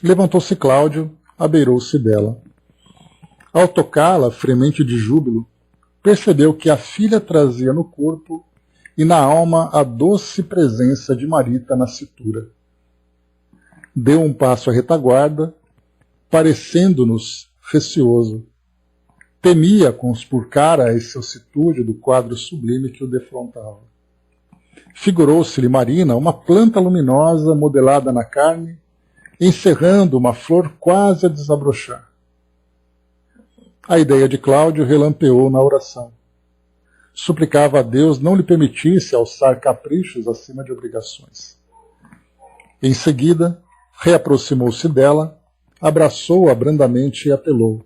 Levantou-se Cláudio, abeirou-se dela. Ao tocá-la, fremente de júbilo, percebeu que a filha trazia no corpo e na alma a doce presença de Marita na cintura. Deu um passo à retaguarda, parecendo-nos receoso. Temia conspurcar a excelsitude do quadro sublime que o defrontava. Figurou-se-lhe Marina uma planta luminosa modelada na carne, encerrando uma flor quase a desabrochar. A ideia de Cláudio relampeou na oração. Suplicava a Deus não lhe permitisse alçar caprichos acima de obrigações. Em seguida, reaproximou-se dela, abraçou-a brandamente e apelou.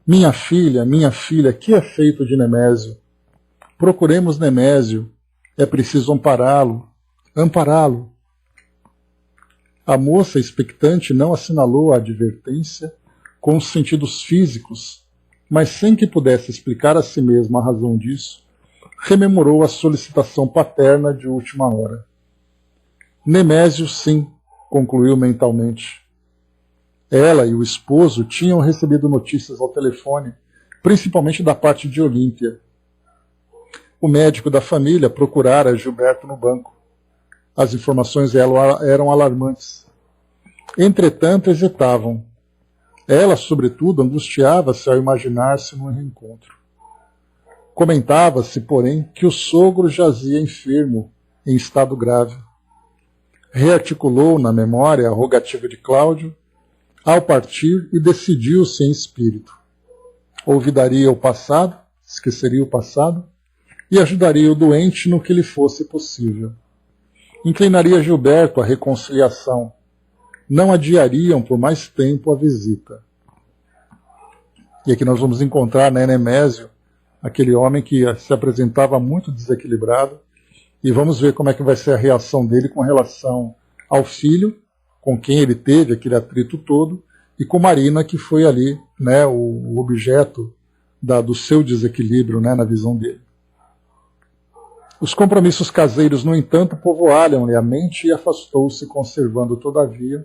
Minha filha, que é feito de Nemésio? Procuremos Nemésio, é preciso ampará-lo, ampará-lo. A moça expectante não assinalou a advertência com os sentidos físicos, mas sem que pudesse explicar a si mesma a razão disso, rememorou a solicitação paterna de última hora. Nemésio, sim, concluiu mentalmente. Ela e o esposo tinham recebido notícias ao telefone, principalmente da parte de Olímpia. O médico da família procurara Gilberto no banco. As informações eram alarmantes. Entretanto, hesitavam. Ela, sobretudo, angustiava-se ao imaginar-se num reencontro. Comentava-se, porém, que o sogro jazia enfermo, em estado grave. Rearticulou na memória a rogativa de Cláudio, ao partir, e decidiu-se em espírito. Olvidaria o passado, esqueceria o passado, e ajudaria o doente no que lhe fosse possível. Inclinaria Gilberto à reconciliação. Não adiariam por mais tempo a visita. E aqui nós vamos encontrar Nemésio, aquele homem que se apresentava muito desequilibrado, e vamos ver como é que vai ser a reação dele com relação ao filho, com quem ele teve aquele atrito todo, e com Marina, que foi ali, né, o objeto do seu desequilíbrio, né, na visão dele. Os compromissos caseiros, no entanto, povoaram-lhe a mente e afastou-se, conservando, todavia,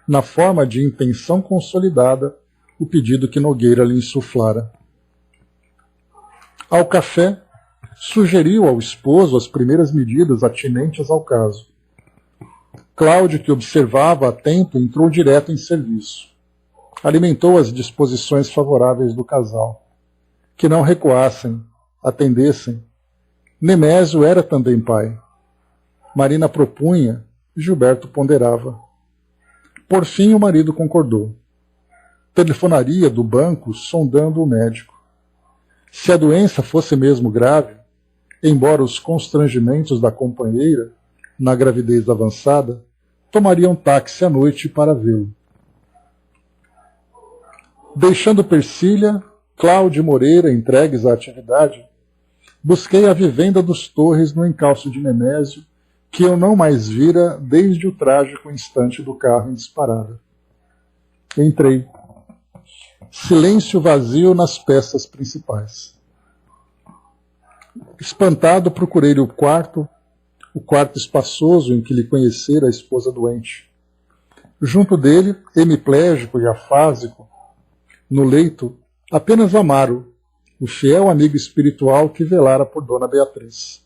na forma de intenção consolidada, o pedido que Nogueira lhe insuflara. Ao café, sugeriu ao esposo as primeiras medidas atinentes ao caso. Cláudio, que observava atento, entrou direto em serviço. Alimentou as disposições favoráveis do casal. Que não recuassem, atendessem. Nemésio era também pai. Marina propunha, Gilberto ponderava. Por fim, o marido concordou. Telefonaria do banco sondando o médico. Se a doença fosse mesmo grave, embora os constrangimentos da companheira, na gravidez avançada, tomaria um táxi à noite para vê-lo. Deixando Persília, Cláudio e Moreira entregues à atividade, busquei a vivenda dos Torres no encalço de Nemésio, que eu não mais vira desde o trágico instante do carro em disparada. Entrei. Silêncio vazio nas peças principais. Espantado, procurei-lhe o quarto espaçoso em que lhe conhecera a esposa doente. Junto dele, hemiplégico e afásico, no leito, apenas Amaro, o fiel amigo espiritual que velara por Dona Beatriz.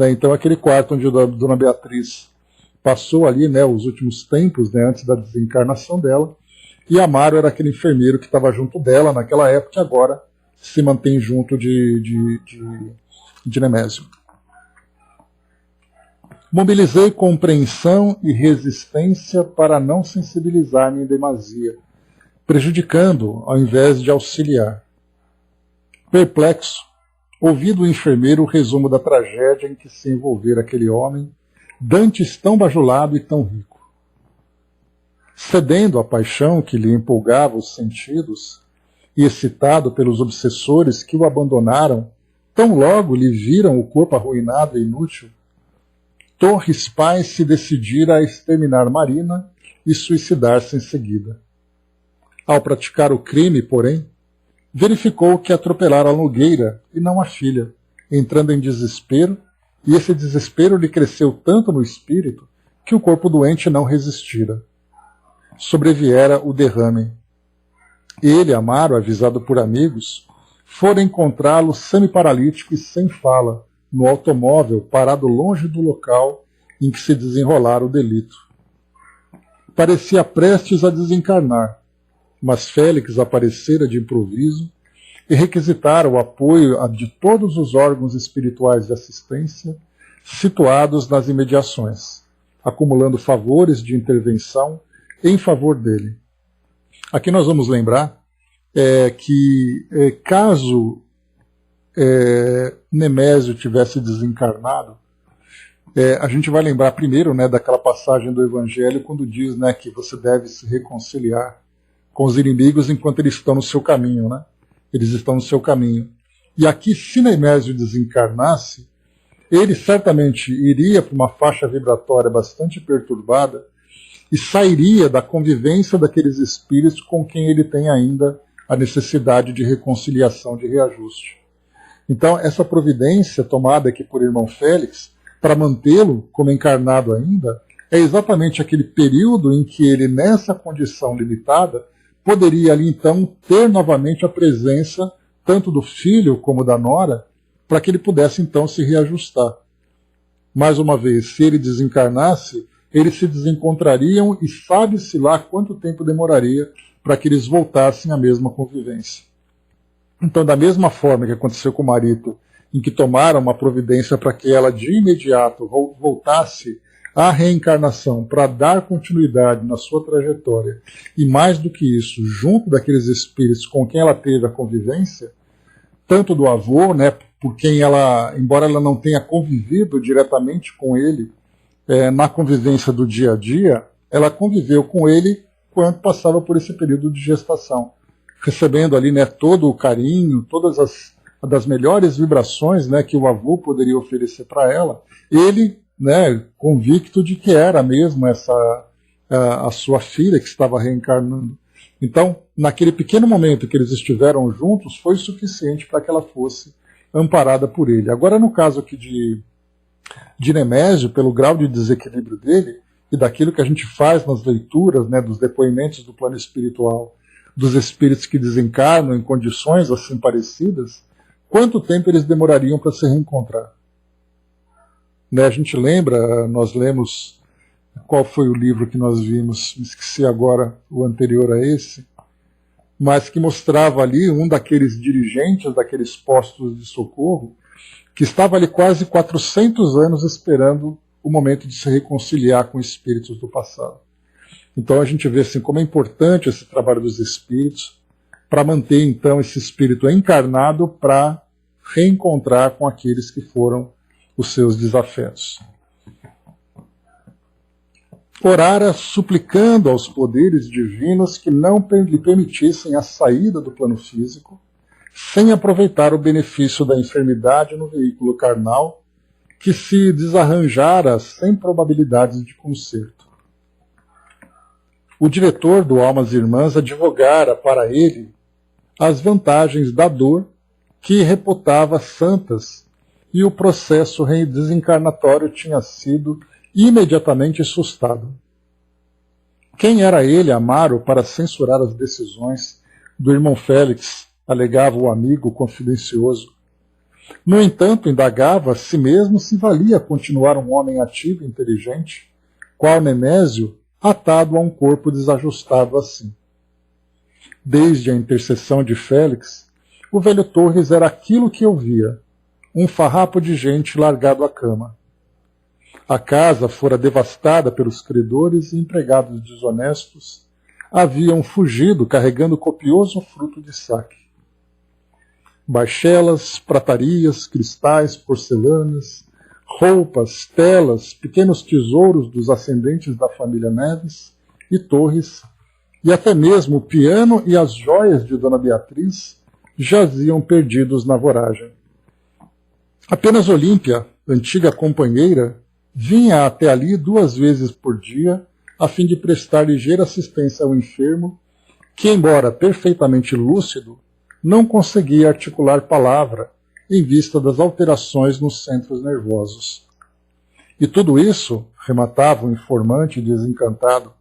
Então, aquele quarto onde a Dona Beatriz passou ali, né, os últimos tempos, né, antes da desencarnação dela, e Amaro era aquele enfermeiro que estava junto dela naquela época e agora se mantém junto de Nemésio. Mobilizei compreensão e resistência para não sensibilizar-me em demasia, prejudicando ao invés de auxiliar. Perplexo, ouvi do enfermeiro o resumo da tragédia em que se envolvera aquele homem, dantes tão bajulado e tão rico. Cedendo à paixão que lhe empolgava os sentidos, e excitado pelos obsessores que o abandonaram, tão logo lhe viram o corpo arruinado e inútil, Torres pai se decidira a exterminar Marina e suicidar-se em seguida. Ao praticar o crime, porém, verificou que atropelara a Nogueira e não a filha, entrando em desespero, e esse desespero lhe cresceu tanto no espírito que o corpo doente não resistira. Sobreviera o derrame. Ele, Amaro, avisado por amigos, fora encontrá-lo semi-paralítico e sem fala, no automóvel parado longe do local em que se desenrolara o delito. Parecia prestes a desencarnar, mas Félix aparecera de improviso e requisitara o apoio de todos os órgãos espirituais de assistência situados nas imediações, acumulando favores de intervenção em favor dele. Aqui nós vamos lembrar que caso Nemésio tivesse desencarnado, a gente vai lembrar primeiro, né, daquela passagem do Evangelho quando diz, né, que você deve se reconciliar com os inimigos enquanto eles estão no seu caminho, né? Eles estão no seu caminho. E aqui, se Nemésio desencarnasse, ele certamente iria para uma faixa vibratória bastante perturbada e sairia da convivência daqueles espíritos com quem ele tem ainda a necessidade de reconciliação, de reajuste. Então, essa providência tomada aqui por irmão Félix, para mantê-lo como encarnado ainda, é exatamente aquele período em que ele, nessa condição limitada, poderia ali então ter novamente a presença tanto do filho como da nora, para que ele pudesse então se reajustar. Mais uma vez, se ele desencarnasse, eles se desencontrariam e sabe-se lá quanto tempo demoraria para que eles voltassem à mesma convivência. Então, da mesma forma que aconteceu com o Marito, em que tomaram uma providência para que ela de imediato voltasse à reencarnação para dar continuidade na sua trajetória, e mais do que isso, junto daqueles espíritos com quem ela teve a convivência, tanto do avô, né, por quem ela, embora ela não tenha convivido diretamente com ele na convivência do dia a dia, ela conviveu com ele quando passava por esse período de gestação, recebendo ali, né, todo o carinho, todas das melhores vibrações, né, que o avô poderia oferecer para ela, ele, né, convicto de que era mesmo a sua filha que estava reencarnando. Então, naquele pequeno momento que eles estiveram juntos, foi suficiente para que ela fosse amparada por ele. Agora, no caso aqui de Nemésio, pelo grau de desequilíbrio dele, e daquilo que a gente faz nas leituras, né, dos depoimentos do plano espiritual, dos espíritos que desencarnam em condições assim parecidas, quanto tempo eles demorariam para se reencontrar? Né, a gente lembra, nós lemos, qual foi o livro que nós vimos, me esqueci agora o anterior a esse, mas que mostrava ali um daqueles dirigentes daqueles postos de socorro, que estava ali quase 400 anos esperando o momento de se reconciliar com espíritos do passado. Então a gente vê assim, como é importante esse trabalho dos espíritos para manter então esse espírito encarnado para reencontrar com aqueles que foram os seus desafetos. Orara suplicando aos poderes divinos que não lhe permitissem a saída do plano físico, sem aproveitar o benefício da enfermidade no veículo carnal, que se desarranjara sem probabilidades de conserto. O diretor do Almas Irmãs advogara para ele as vantagens da dor que reputava santas, e o processo desencarnatório tinha sido imediatamente sustado. Quem era ele, Amaro, para censurar as decisões do irmão Félix, alegava o amigo confidencioso. No entanto, indagava a si mesmo se valia continuar um homem ativo e inteligente, qual Nemésio, atado a um corpo desajustado assim. Desde a intercessão de Félix, o velho Torres era aquilo que eu via, um farrapo de gente largado à cama. A casa fora devastada pelos credores e empregados desonestos haviam fugido carregando copioso fruto de saque. Baixelas, pratarias, cristais, porcelanas, roupas, telas, pequenos tesouros dos ascendentes da família Neves e Torres, e até mesmo o piano e as joias de Dona Beatriz jaziam perdidos na voragem. Apenas Olímpia, antiga companheira, vinha até ali 2 vezes por dia, a fim de prestar ligeira assistência ao enfermo, que, embora perfeitamente lúcido, não conseguia articular palavra em vista das alterações nos centros nervosos. E tudo isso, rematava o informante desencantado,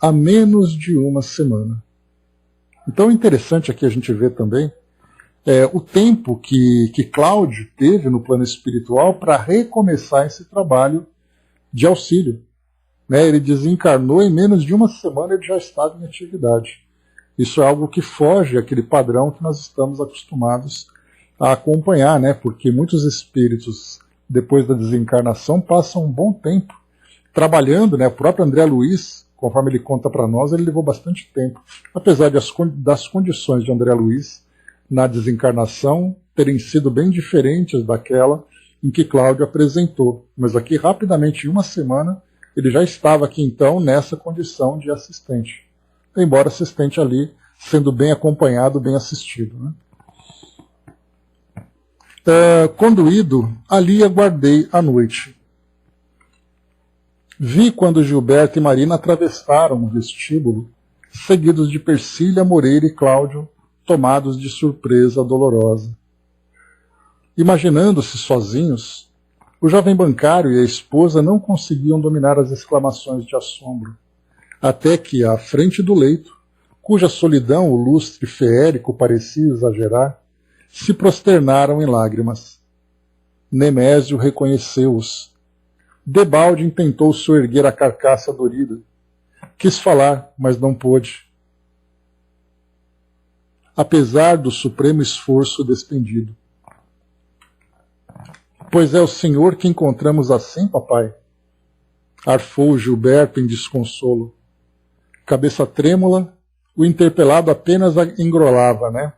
há menos de 1 semana. Então é interessante aqui a gente ver também o tempo que Cláudio teve no plano espiritual para recomeçar esse trabalho de auxílio. Ele desencarnou, em menos de 1 semana ele já estava em atividade. Isso é algo que foge àquele padrão que nós estamos acostumados a acompanhar, porque muitos espíritos, depois da desencarnação, passam um bom tempo trabalhando, o próprio André Luiz, conforme ele conta para nós, ele levou bastante tempo, apesar das condições de André Luiz na desencarnação terem sido bem diferentes daquela em que Cláudio apresentou. Mas aqui, rapidamente, em uma semana, ele já estava aqui, então, nessa condição de assistente. Embora assistente ali, sendo bem acompanhado, bem assistido. Né? Conduído, ali aguardei a noite. Vi quando Gilberto e Marina atravessaram o vestíbulo, seguidos de Persília, Moreira e Cláudio, tomados de surpresa dolorosa. Imaginando-se sozinhos, o jovem bancário e a esposa não conseguiam dominar as exclamações de assombro, até que, à frente do leito, cuja solidão o lustre feérico parecia exagerar, se prosternaram em lágrimas. Nemésio reconheceu-os. Debalde intentou soerguer a carcaça dorida. Quis falar, mas não pôde. Apesar do supremo esforço despendido. Pois é o Senhor que encontramos assim, papai? Arfou Gilberto em desconsolo. Cabeça trêmula, o interpelado apenas engrolava, né?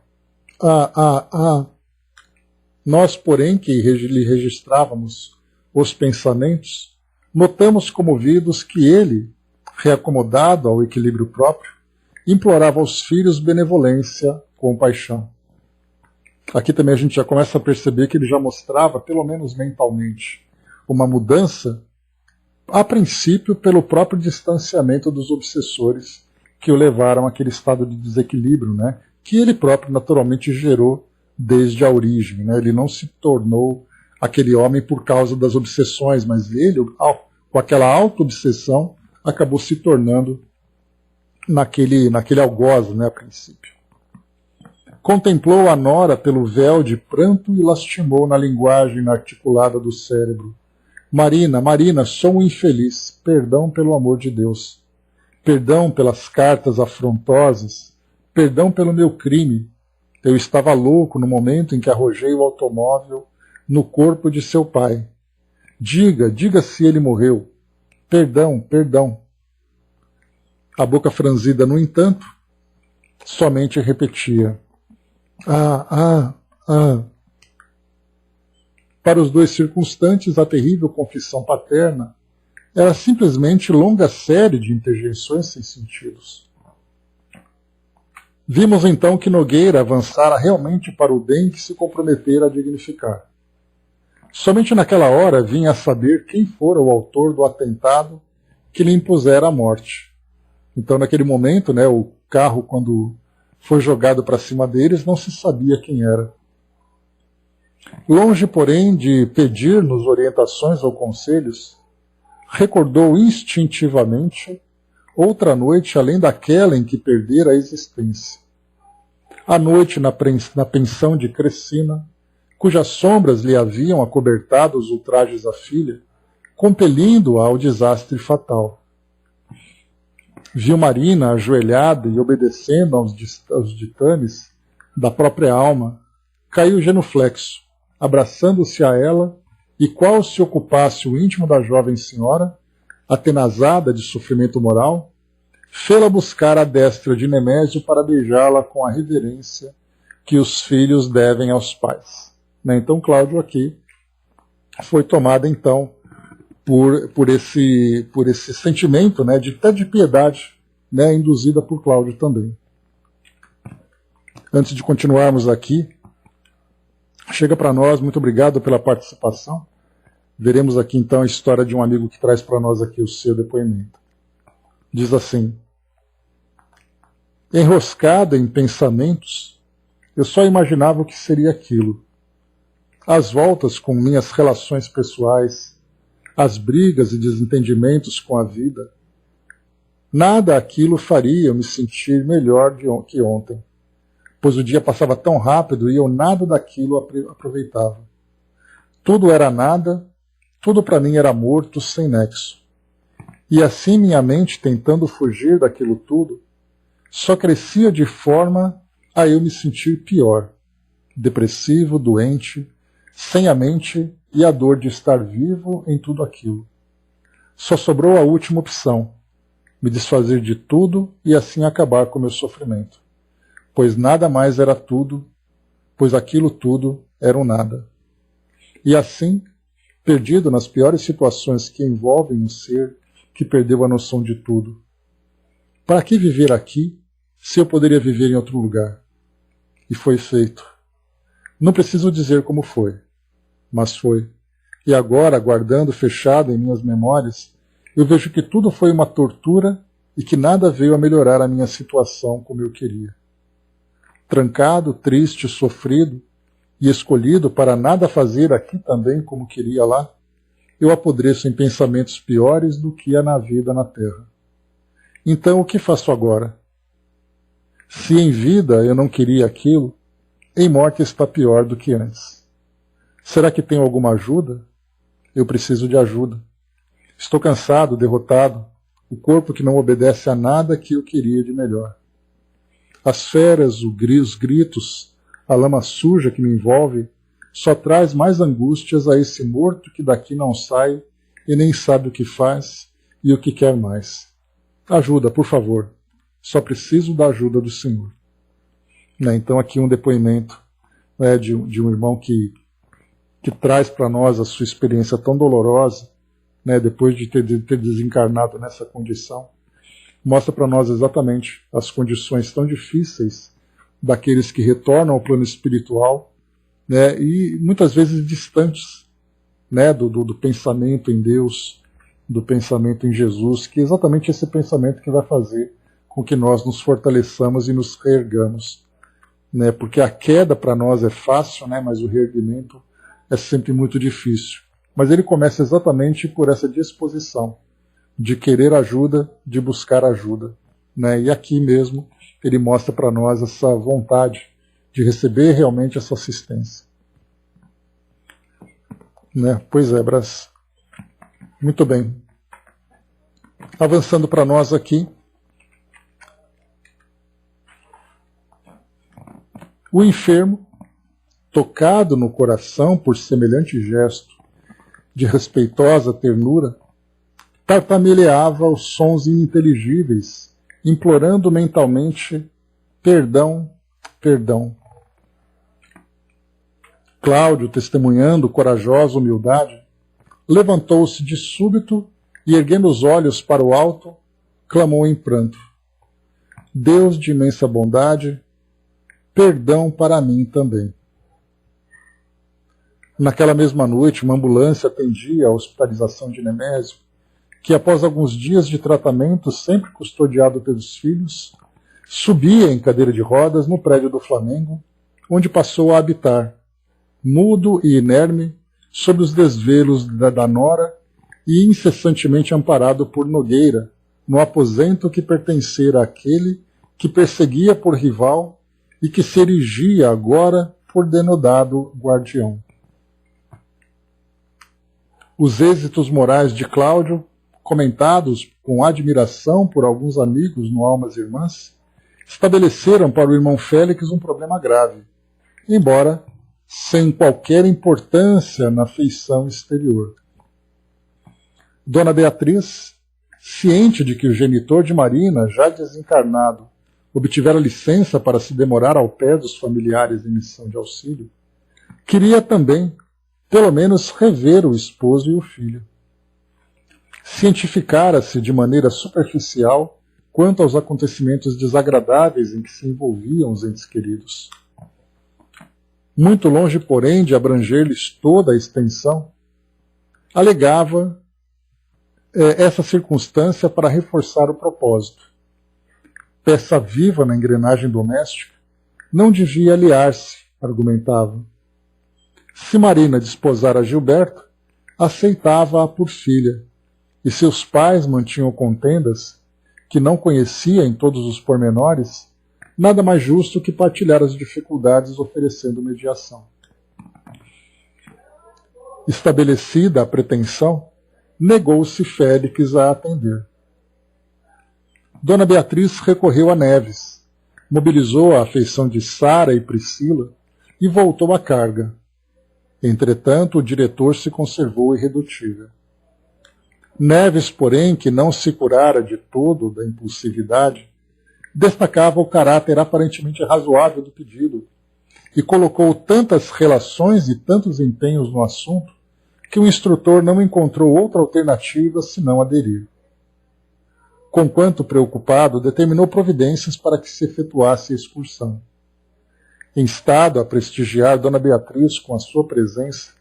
Nós, porém, que lhe registrávamos os pensamentos, notamos comovidos que ele, reacomodado ao equilíbrio próprio, implorava aos filhos benevolência, compaixão. Aqui também a gente já começa a perceber que ele já mostrava, pelo menos mentalmente, uma mudança, a princípio pelo próprio distanciamento dos obsessores que o levaram àquele estado de desequilíbrio, né? Que ele próprio naturalmente gerou desde a origem. Né? Ele não se tornou aquele homem por causa das obsessões, mas ele, com aquela auto-obsessão, acabou se tornando naquele algoz, né, a princípio. Contemplou a nora pelo véu de pranto e lastimou na linguagem inarticulada do cérebro. Marina, Marina, sou um infeliz. Perdão pelo amor de Deus. Perdão pelas cartas afrontosas. Perdão pelo meu crime. Eu estava louco no momento em que arrojei o automóvel no corpo de seu pai. Diga se ele morreu. Perdão, perdão. A boca franzida, no entanto, somente repetia. Para os dois circunstantes, a terrível confissão paterna era simplesmente longa série de interjeições sem sentidos. Vimos então que Nogueira avançara realmente para o bem que se comprometera a dignificar. Somente naquela hora vinha a saber quem fora o autor do atentado que lhe impusera a morte. Então, naquele momento, né, o carro, quando foi jogado para cima deles, não se sabia quem era. Longe, porém, de pedir-nos orientações ou conselhos, recordou instintivamente outra noite além daquela em que perdera a existência. A noite na pensão de Crecina, cujas sombras lhe haviam acobertado os ultrajes à filha, compelindo-a ao desastre fatal. Viu Marina ajoelhada e obedecendo aos ditames da própria alma, caiu genuflexo, abraçando-se a ela, e qual se ocupasse o íntimo da jovem senhora, atenazada de sofrimento moral, fê-la buscar a destra de Nemésio para beijá-la com a reverência que os filhos devem aos pais. Né? Então Cláudio aqui foi tomado então por esse sentimento, né, até de piedade, né, induzida por Cláudio também. Antes de continuarmos aqui, chega para nós, muito obrigado pela participação. Veremos aqui então a história de um amigo que traz para nós aqui o seu depoimento. Diz assim: enroscada em pensamentos, eu só imaginava o que seria aquilo. As voltas com minhas relações pessoais, as brigas e desentendimentos com a vida, nada aquilo faria eu me sentir melhor que ontem, pois o dia passava tão rápido e eu nada daquilo aproveitava. Tudo era nada, tudo para mim era morto, sem nexo. E assim minha mente, tentando fugir daquilo tudo, só crescia de forma a eu me sentir pior, depressivo, doente, sem a mente e a dor de estar vivo em tudo aquilo. Só sobrou a última opção, me desfazer de tudo e assim acabar com o meu sofrimento. Pois nada mais era tudo, pois aquilo tudo era um nada. E assim, perdido nas piores situações que envolvem um ser que perdeu a noção de tudo. Para que viver aqui, se eu poderia viver em outro lugar? E foi feito. Não preciso dizer como foi, mas foi. E agora, guardando fechado em minhas memórias, eu vejo que tudo foi uma tortura e que nada veio a melhorar a minha situação como eu queria. Trancado, triste, sofrido e escolhido para nada fazer aqui também como queria lá, eu apodreço em pensamentos piores do que há na vida na terra. Então, o que faço agora? Se em vida eu não queria aquilo, em morte está pior do que antes. Será que tenho alguma ajuda? Eu preciso de ajuda. Estou cansado, derrotado, o corpo que não obedece a nada que eu queria de melhor. As feras, os gritos, a lama suja que me envolve, só traz mais angústias a esse morto que daqui não sai e nem sabe o que faz e o que quer mais. Ajuda, por favor. Só preciso da ajuda do Senhor. Então aqui um depoimento de um irmão que traz para nós a sua experiência tão dolorosa, depois de ter desencarnado nessa condição, mostra para nós exatamente as condições tão difíceis daqueles que retornam ao plano espiritual, e muitas vezes distantes do pensamento em Deus, do pensamento em Jesus, que é exatamente esse pensamento que vai fazer com que nós nos fortaleçamos e nos reergamos. Porque a queda para nós é fácil, mas o reerguimento é sempre muito difícil. Mas ele começa exatamente por essa disposição de querer ajuda, de buscar ajuda. E aqui mesmo ele mostra para nós essa vontade de receber realmente essa assistência. Pois é, Brás. Muito bem. Avançando para nós aqui. O enfermo, tocado no coração por semelhante gesto de respeitosa ternura, tartameleava os sons ininteligíveis, implorando mentalmente perdão, perdão. Cláudio, testemunhando corajosa humildade, levantou-se de súbito e, erguendo os olhos para o alto, clamou em pranto: Deus de imensa bondade, perdão para mim também. Naquela mesma noite, uma ambulância atendia a hospitalização de Nemésio, que após alguns dias de tratamento, sempre custodiado pelos filhos, subia em cadeira de rodas no prédio do Flamengo, onde passou a habitar, mudo e inerme, sob os desvelos da nora e incessantemente amparado por Nogueira, no aposento que pertencera àquele que perseguia por rival e que se erigia agora por denodado guardião. Os êxitos morais de Cláudio, comentados com admiração por alguns amigos no Almas Irmãs, estabeleceram para o irmão Félix um problema grave, embora sem qualquer importância na feição exterior. Dona Beatriz, ciente de que o genitor de Marina, já desencarnado, obtivera licença para se demorar ao pé dos familiares em missão de auxílio, queria também, pelo menos, rever o esposo e o filho. Cientificara-se de maneira superficial quanto aos acontecimentos desagradáveis em que se envolviam os entes queridos. Muito longe, porém, de abranger-lhes toda a extensão, alegava essa circunstância para reforçar o propósito. Peça viva na engrenagem doméstica, não devia aliar-se, argumentava. Se Marina desposara Gilberto, aceitava-a por filha, e seus pais mantinham contendas, que não conhecia em todos os pormenores, nada mais justo que partilhar as dificuldades oferecendo mediação. Estabelecida a pretensão, negou-se Félix a atender. Dona Beatriz recorreu a Neves, mobilizou a afeição de Sara e Priscila e voltou à carga. Entretanto, o diretor se conservou irredutível. Neves, porém, que não se curara de todo da impulsividade, destacava o caráter aparentemente razoável do pedido e colocou tantas relações e tantos empenhos no assunto que o instrutor não encontrou outra alternativa senão aderir. Conquanto preocupado, determinou providências para que se efetuasse a excursão. Instado a prestigiar Dona Beatriz com a sua presença,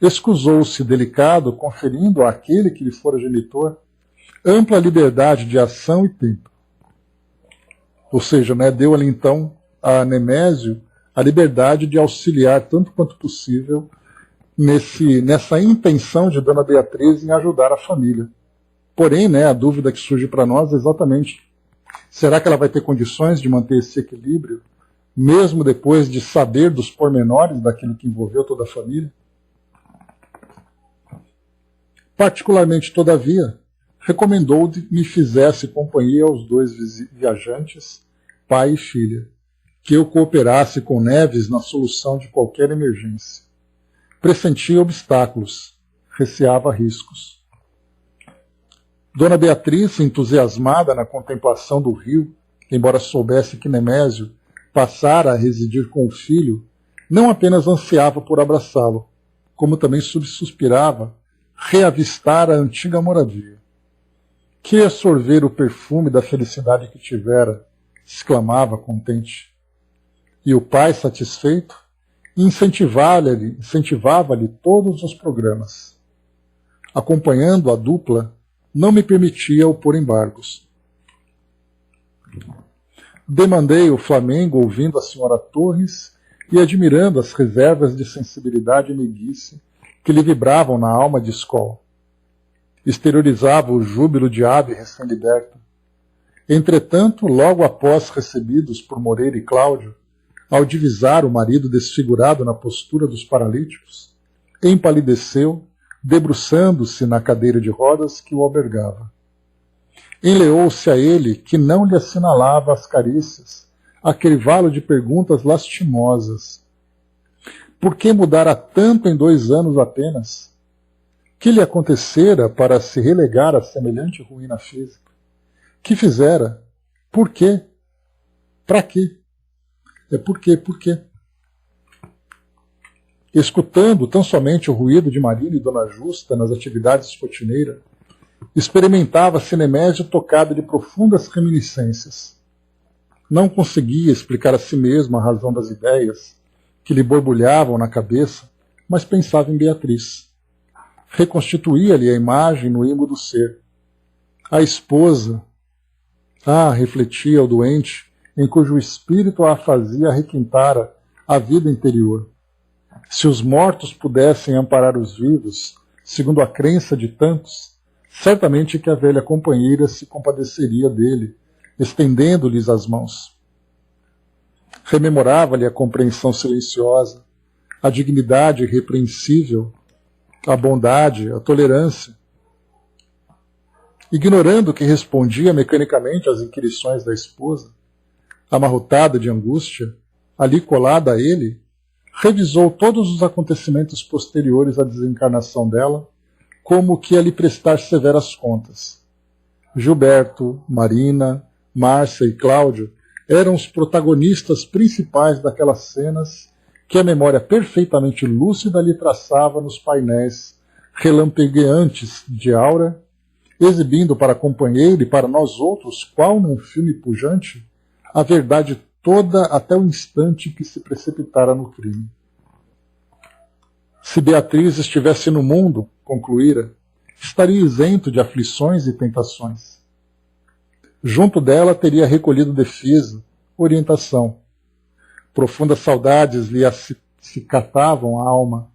escusou-se delicado, conferindo àquele que lhe fora genitor ampla liberdade de ação e tempo. Ou seja, deu-lhe então a Nemésio a liberdade de auxiliar tanto quanto possível nessa intenção de Dona Beatriz em ajudar a família. Porém, a dúvida que surge para nós é exatamente: será que ela vai ter condições de manter esse equilíbrio, mesmo depois de saber dos pormenores daquilo que envolveu toda a família? Particularmente, todavia, recomendou que me fizesse companhia aos dois viajantes, pai e filha, que eu cooperasse com Neves na solução de qualquer emergência. Pressentia obstáculos, receava riscos. Dona Beatriz, entusiasmada na contemplação do rio, embora soubesse que Nemésio passara a residir com o filho, não apenas ansiava por abraçá-lo, como também suspirava reavistar a antiga moradia. Que sorver o perfume da felicidade que tivera, exclamava contente. E o pai, satisfeito, incentivava-lhe todos os programas. Acompanhando a dupla, não me permitia opor embargos. Demandei o Flamengo ouvindo a senhora Torres e admirando as reservas de sensibilidade e meiguice que lhe vibravam na alma de escola. Exteriorizava o júbilo de ave recém-liberta. Entretanto, logo após recebidos por Moreira e Cláudio, ao divisar o marido desfigurado na postura dos paralíticos, empalideceu, debruçando-se na cadeira de rodas que o albergava. Enleou-se a ele, que não lhe assinalava as carícias, a crivá-lo de perguntas lastimosas. Por que mudara tanto em 2 anos apenas? Que lhe acontecera para se relegar a semelhante ruína física? Que fizera? Por quê? Para quê? Por quê? Escutando tão somente o ruído de Marina e Dona Justa nas atividades rotineiras, experimentava-se Nemésio tocado de profundas reminiscências. Não conseguia explicar a si mesmo a razão das ideias que lhe borbulhavam na cabeça, mas pensava em Beatriz. Reconstituía-lhe a imagem no imo do ser. A esposa, refletia o doente, em cujo espírito a fazia requintar a vida interior. Se os mortos pudessem amparar os vivos, segundo a crença de tantos, certamente que a velha companheira se compadeceria dele, estendendo-lhes as mãos. Rememorava-lhe a compreensão silenciosa, a dignidade irrepreensível, a bondade, a tolerância. Ignorando que respondia mecanicamente às inquirições da esposa, amarrotada de angústia, ali colada a ele, revisou todos os acontecimentos posteriores à desencarnação dela, como que a lhe prestar severas contas. Gilberto, Marina, Márcia e Cláudio eram os protagonistas principais daquelas cenas que a memória perfeitamente lúcida lhe traçava nos painéis relampegueantes de aura, exibindo para a companheira e para nós outros, qual num filme pujante, a verdade toda até o instante que se precipitara no crime. Se Beatriz estivesse no mundo, concluíra, estaria isento de aflições e tentações. Junto dela teria recolhido defesa, orientação. Profundas saudades lhe acicatavam a alma.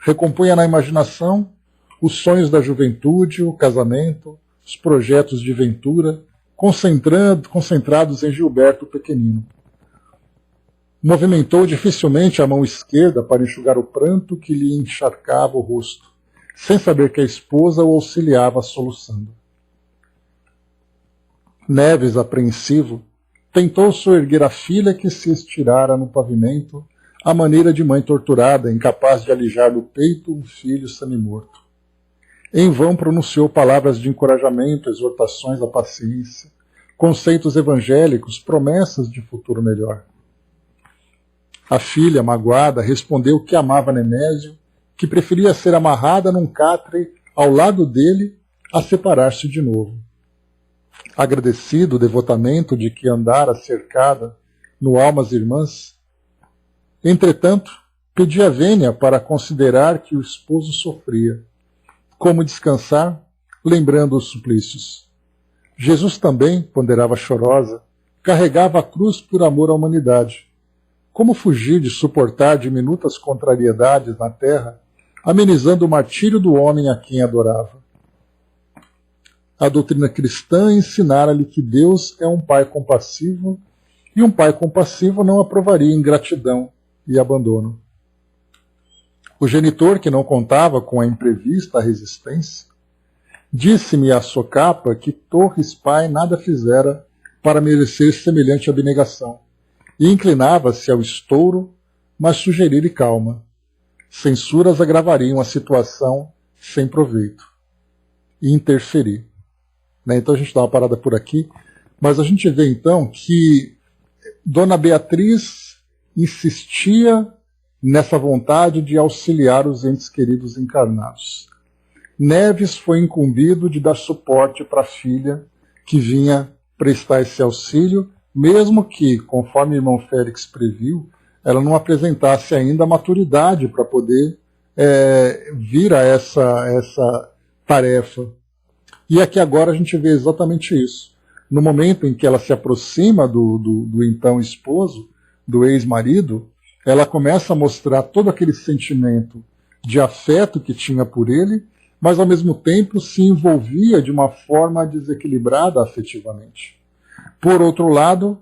Recompunha na imaginação os sonhos da juventude, o casamento, os projetos de ventura, concentrados em Gilberto pequenino. Movimentou dificilmente a mão esquerda para enxugar o pranto que lhe encharcava o rosto, sem saber que a esposa o auxiliava soluçando. Neves, apreensivo, tentou soerguer a filha que se estirara no pavimento, à maneira de mãe torturada, incapaz de alijar do peito um filho semimorto. Em vão pronunciou palavras de encorajamento, exortações à paciência, conceitos evangélicos, promessas de futuro melhor. A filha, magoada, respondeu que amava Nemésio, que preferia ser amarrada num catre ao lado dele a separar-se de novo. Agradecido o devotamento de que andara cercada no Almas Irmãs, entretanto, pedia vênia para considerar que o esposo sofria. Como descansar, lembrando os suplícios. Jesus também, ponderava chorosa, carregava a cruz por amor à humanidade. Como fugir de suportar diminutas contrariedades na terra, amenizando o martírio do homem a quem adorava? A doutrina cristã ensinara-lhe que Deus é um pai compassivo, e um pai compassivo não aprovaria ingratidão e abandono. O genitor, que não contava com a imprevista resistência, disse-me à socapa que Torres pai nada fizera para merecer semelhante abnegação, e inclinava-se ao estouro, mas sugeri-lhe calma. Censuras agravariam a situação sem proveito. E interferi. Então a gente dá uma parada por aqui, mas a gente vê então que Dona Beatriz insistia nessa vontade de auxiliar os entes queridos encarnados. Neves foi incumbido de dar suporte para a filha que vinha prestar esse auxílio, mesmo que, conforme o irmão Félix previu, ela não apresentasse ainda a maturidade para poder vir a essa tarefa. E aqui agora a gente vê exatamente isso. No momento em que ela se aproxima do então esposo, do ex-marido, ela começa a mostrar todo aquele sentimento de afeto que tinha por ele, mas ao mesmo tempo se envolvia de uma forma desequilibrada afetivamente. Por outro lado,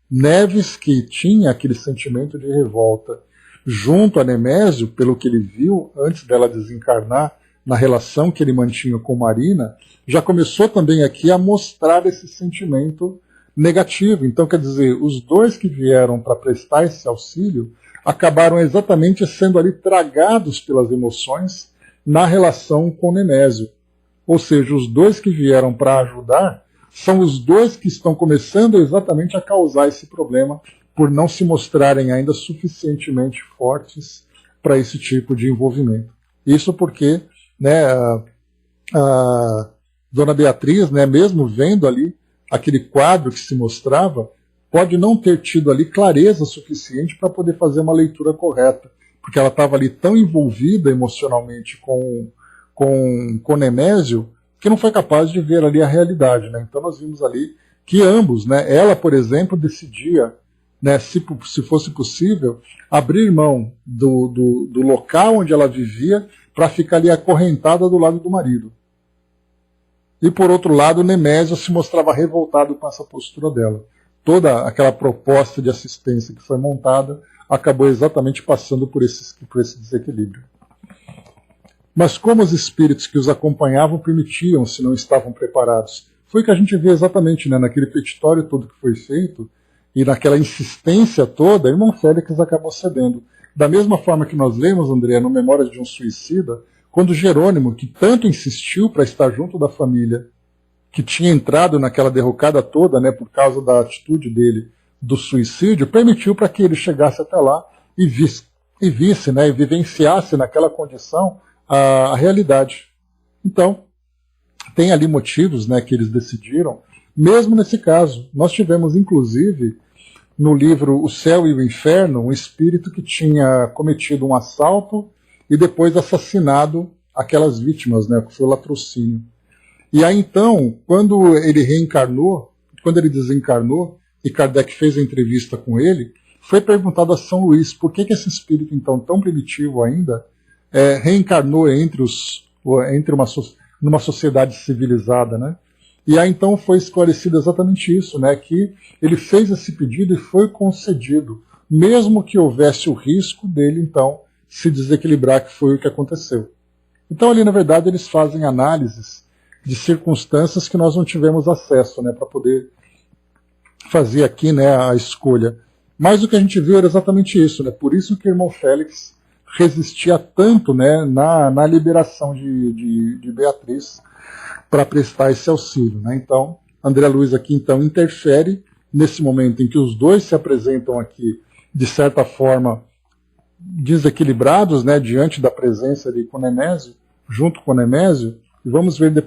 Neves, que tinha aquele sentimento de revolta junto a Nemésio, pelo que ele viu antes dela desencarnar, na relação que ele mantinha com Marina, já começou também aqui a mostrar esse sentimento negativo. Então, quer dizer, os dois que vieram para prestar esse auxílio acabaram exatamente sendo ali tragados pelas emoções na relação com Nemésio. Ou seja, os dois que vieram para ajudar são os dois que estão começando exatamente a causar esse problema por não se mostrarem ainda suficientemente fortes para esse tipo de envolvimento. Isso porque a Dona Beatriz, mesmo vendo ali aquele quadro que se mostrava, pode não ter tido ali clareza suficiente para poder fazer uma leitura correta, porque ela estava ali tão envolvida emocionalmente com Nemésio, que não foi capaz de ver ali a realidade. Então nós vimos ali que ambos, ela, por exemplo, decidia, se fosse possível, abrir mão do local onde ela vivia para ficar ali acorrentada do lado do marido. E por outro lado, Nemésio se mostrava revoltado com essa postura dela. Toda aquela proposta de assistência que foi montada acabou exatamente passando por esse desequilíbrio. Mas como os espíritos que os acompanhavam permitiam, se não estavam preparados? Foi o que a gente vê exatamente naquele petitório todo que foi feito, e naquela insistência toda, o irmão Félix acabou cedendo. Da mesma forma que nós lemos, André, no Memórias de um Suicida, quando Jerônimo, que tanto insistiu para estar junto da família, que tinha entrado naquela derrocada toda, por causa da atitude dele do suicídio, permitiu para que ele chegasse até lá e visse, e vivenciasse naquela condição a realidade. Então, tem ali motivos que eles decidiram, mesmo nesse caso. Nós tivemos, inclusive, no livro O Céu e o Inferno, um espírito que tinha cometido um assalto e depois assassinado aquelas vítimas, que foi o latrocínio. E aí então, quando ele reencarnou, quando ele desencarnou, e Kardec fez a entrevista com ele, foi perguntado a São Luís por que esse espírito então tão primitivo ainda reencarnou numa sociedade civilizada, E aí então foi esclarecido exatamente isso, que ele fez esse pedido e foi concedido, mesmo que houvesse o risco dele então se desequilibrar, que foi o que aconteceu. Então ali na verdade eles fazem análises de circunstâncias que nós não tivemos acesso, para poder fazer aqui a escolha. Mas o que a gente viu era exatamente isso, Por isso que o irmão Félix resistia tanto, né, na liberação de Beatriz para prestar esse auxílio, né? Então, André Luiz aqui então interfere nesse momento em que os dois se apresentam aqui, de certa forma, desequilibrados, né, diante da presença de Nemésio, junto com Nemésio, e vamos ver